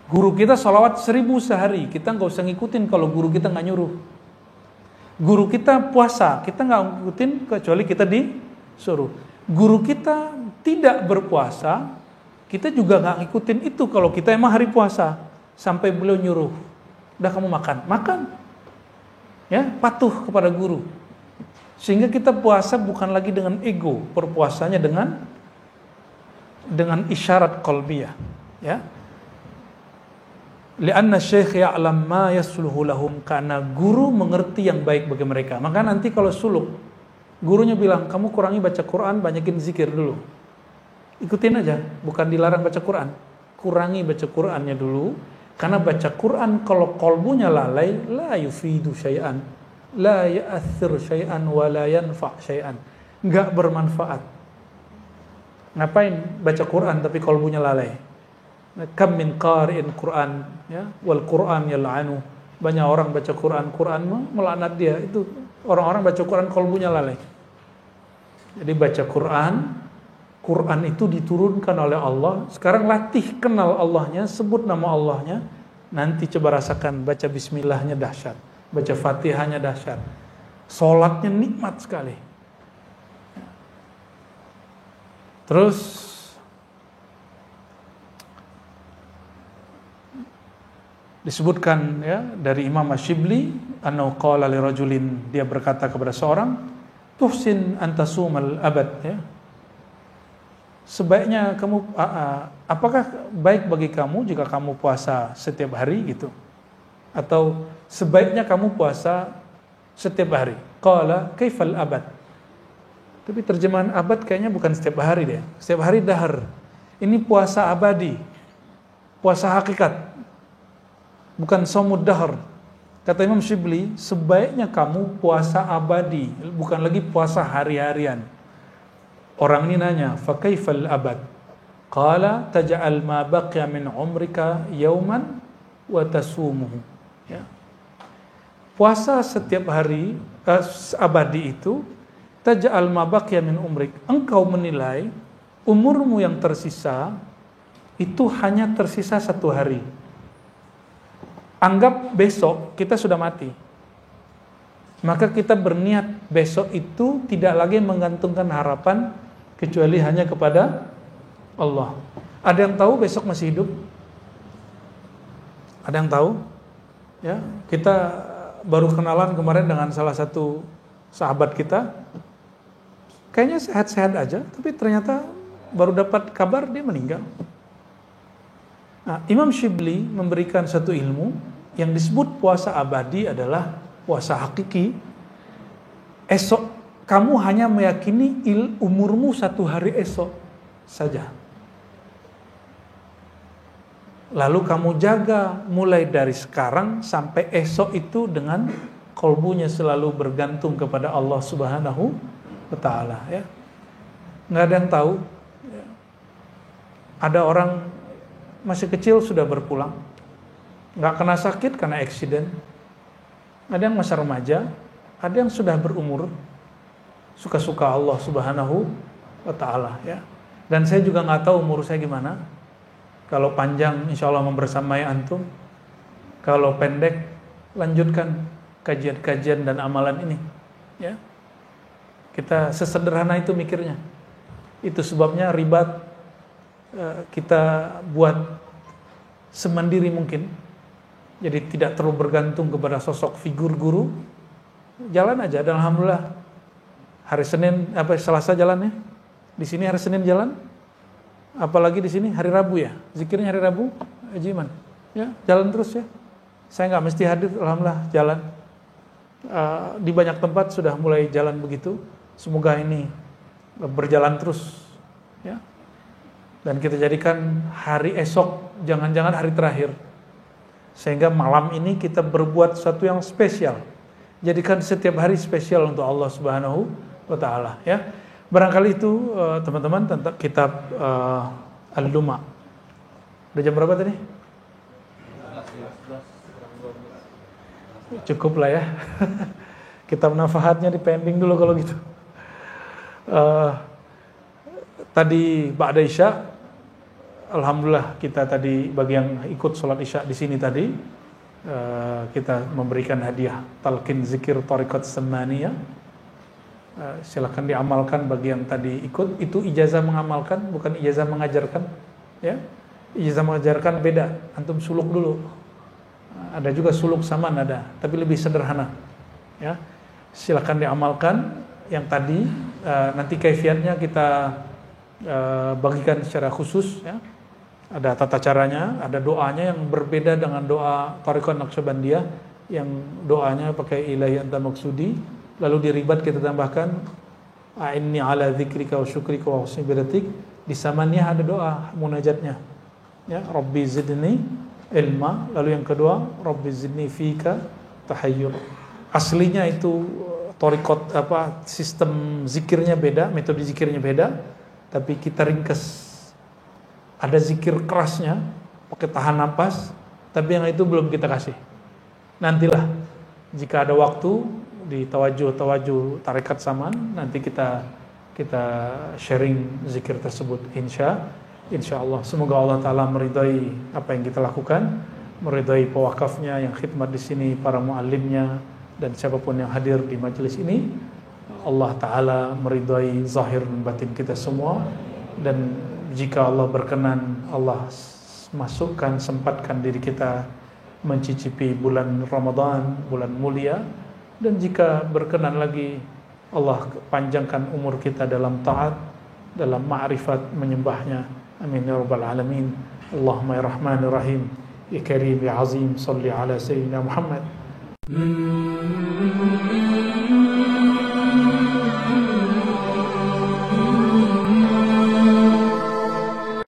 Guru kita sholawat 1000 sehari, kita nggak usah ngikutin kalau guru kita nggak nyuruh. Guru kita puasa, kita nggak ngikutin kecuali kita disuruh. Guru kita tidak berpuasa, kita juga nggak ngikutin itu kalau kita emang hari puasa. Sampai beliau nyuruh, udah kamu makan. Ya, patuh kepada guru. Sehingga kita puasa bukan lagi dengan ego, berpuasanya dengan isyarat qalbiyah, ya. Li'anna syekh ya'lam ma yasluhu lahum, karena guru mengerti yang baik bagi mereka. Maka nanti kalau suluk, gurunya bilang, kamu kurangi baca Quran, banyakin zikir dulu. Ikutin aja, bukan dilarang baca Quran. Kurangi baca Qurannya dulu, karena baca Quran kalau kolbunya lalai, la yufidu syai'an, la ya'athir syai'an, wa la yanfa' syai'an. Nggak bermanfaat. Ngapain baca Quran tapi kolbunya lalai? Kam min qari'in Quran, ya, wal Quran yal'anu. Banyak orang baca Quran melaknat dia. Itu orang-orang baca Quran kolbunya lalai. Jadi baca Quran itu diturunkan oleh Allah. Sekarang latih kenal Allahnya, sebut nama Allahnya. Nanti coba rasakan baca bismillahnya dahsyat, baca Fatihahnya dahsyat. Salatnya nikmat sekali. Terus disebutkan, ya, dari Imam Ash-Shibli, annahu qala li rajulin, dia berkata kepada seorang, tuhsin antasumal abad, ya. Sebaiknya kamu, apakah baik bagi kamu jika kamu puasa setiap hari gitu? Atau sebaiknya kamu puasa setiap hari? Qala kaifal abad? Tapi terjemahan abad kayaknya bukan setiap hari deh. Setiap hari dahar. Ini puasa abadi. Puasa hakikat. Bukan shaumud dahr. Kata Imam Shibli, sebaiknya kamu puasa abadi, bukan lagi puasa hari-harian. Orang ini nanya, fa kaifal abad? Qala taj'al ma baqiya min umrika yauman wa tasumuhu. Ya. Puasa setiap hari abadi itu, taj'al ma baqiya min umrik. Engkau menilai umurmu yang tersisa itu hanya tersisa 1 hari. Anggap besok kita sudah mati. Maka kita berniat besok itu tidak lagi menggantungkan harapan kecuali hanya kepada Allah. Ada yang tahu besok masih hidup? Ada yang tahu? Ya, kita baru kenalan kemarin dengan salah satu sahabat kita. Kayaknya sehat-sehat aja, tapi ternyata baru dapat kabar dia meninggal. Nah, Imam Shibli memberikan satu ilmu yang disebut puasa abadi adalah puasa hakiki. Esok kamu hanya meyakini umurmu 1 hari esok saja. Lalu kamu jaga mulai dari sekarang sampai esok itu dengan kolbunya selalu bergantung kepada Allah Subhanahu wa Ta'ala, ya. Nggak ada yang tahu. Ada orang masih kecil sudah berpulang, nggak kena sakit karena accident. Ada yang masa remaja, ada yang sudah berumur, suka-suka Allah Subhanahu wa Ta'ala, ya. Dan saya juga nggak tahu umur saya gimana. Kalau panjang insya Allah membersamai antum, kalau pendek lanjutkan kajian-kajian dan amalan ini, ya. Kita sesederhana itu mikirnya. Itu sebabnya ribat kita buat semandiri mungkin. Jadi tidak terlalu bergantung kepada sosok figur guru. Jalan aja, dan alhamdulillah hari Senin Selasa jalan, ya. Di sini hari Senin jalan. Apalagi di sini hari Rabu, ya. Zikirnya hari Rabu, Ajiman. Ya, jalan terus, ya. Saya nggak mesti hadir, alhamdulillah jalan. Di banyak tempat sudah mulai jalan begitu. Semoga ini berjalan terus, ya. Dan kita jadikan hari esok jangan-jangan hari terakhir. Sehingga malam ini kita berbuat sesuatu yang spesial. Jadikan setiap hari spesial untuk Allah Subhanahu wa Ta'ala, ya. Barangkali itu teman-teman tentang kitab Al-Luma. Udah jam berapa tadi? Cukup lah, ya. Kitab Nafahatnya dipending dulu kalau gitu. Tadi ba'da Isya, alhamdulillah kita tadi bagi yang ikut sholat Isya di sini tadi, kita memberikan hadiah talqin zikir thariqat samaniyah silakan diamalkan bagi yang tadi ikut. Itu ijazah mengamalkan, bukan ijazah mengajarkan, ya. Ijazah mengajarkan beda, antum suluk dulu. Ada juga suluk saman ada, tapi lebih sederhana, ya. Silakan diamalkan yang tadi. Nanti kaifiatnya kita bagikan secara khusus, ya. Ada tata caranya, ada doanya yang berbeda dengan doa Thariqah Naqsyabandiyah yang doanya pakai ilahi anta maksudi, lalu diribat kita tambahkan a'inni ala dzikrika wa syukrika wa husni ibadatik. Di samannya ada doa munajatnya, ya, Rabbi zidni ilma. Lalu yang kedua, Rabbi zidni fika tahayyur. Aslinya itu thariqat sistem zikirnya beda, metode zikirnya beda, tapi kita ringkas. Ada zikir kerasnya, pakai tahan napas, tapi yang itu belum kita kasih. Nantilah, jika ada waktu di tawajuh tarekat saman, nanti kita sharing zikir tersebut, insya Allah. Semoga Allah Ta'ala meridai apa yang kita lakukan, meridai pewakafnya yang khidmat di sini, para muallimnya, dan siapapun yang hadir di majelis ini. Allah Ta'ala meridai zahir dan batin kita semua, dan jika Allah berkenan, Allah sempatkan diri kita mencicipi bulan Ramadan, bulan mulia. Dan jika berkenan lagi, Allah panjangkan umur kita dalam taat, dalam ma'rifat menyembahnya. Amin ya rabbal alamin. Allahumma ya rahmanir rahim, ya karim ya azim, salli ala sayyidina Muhammad.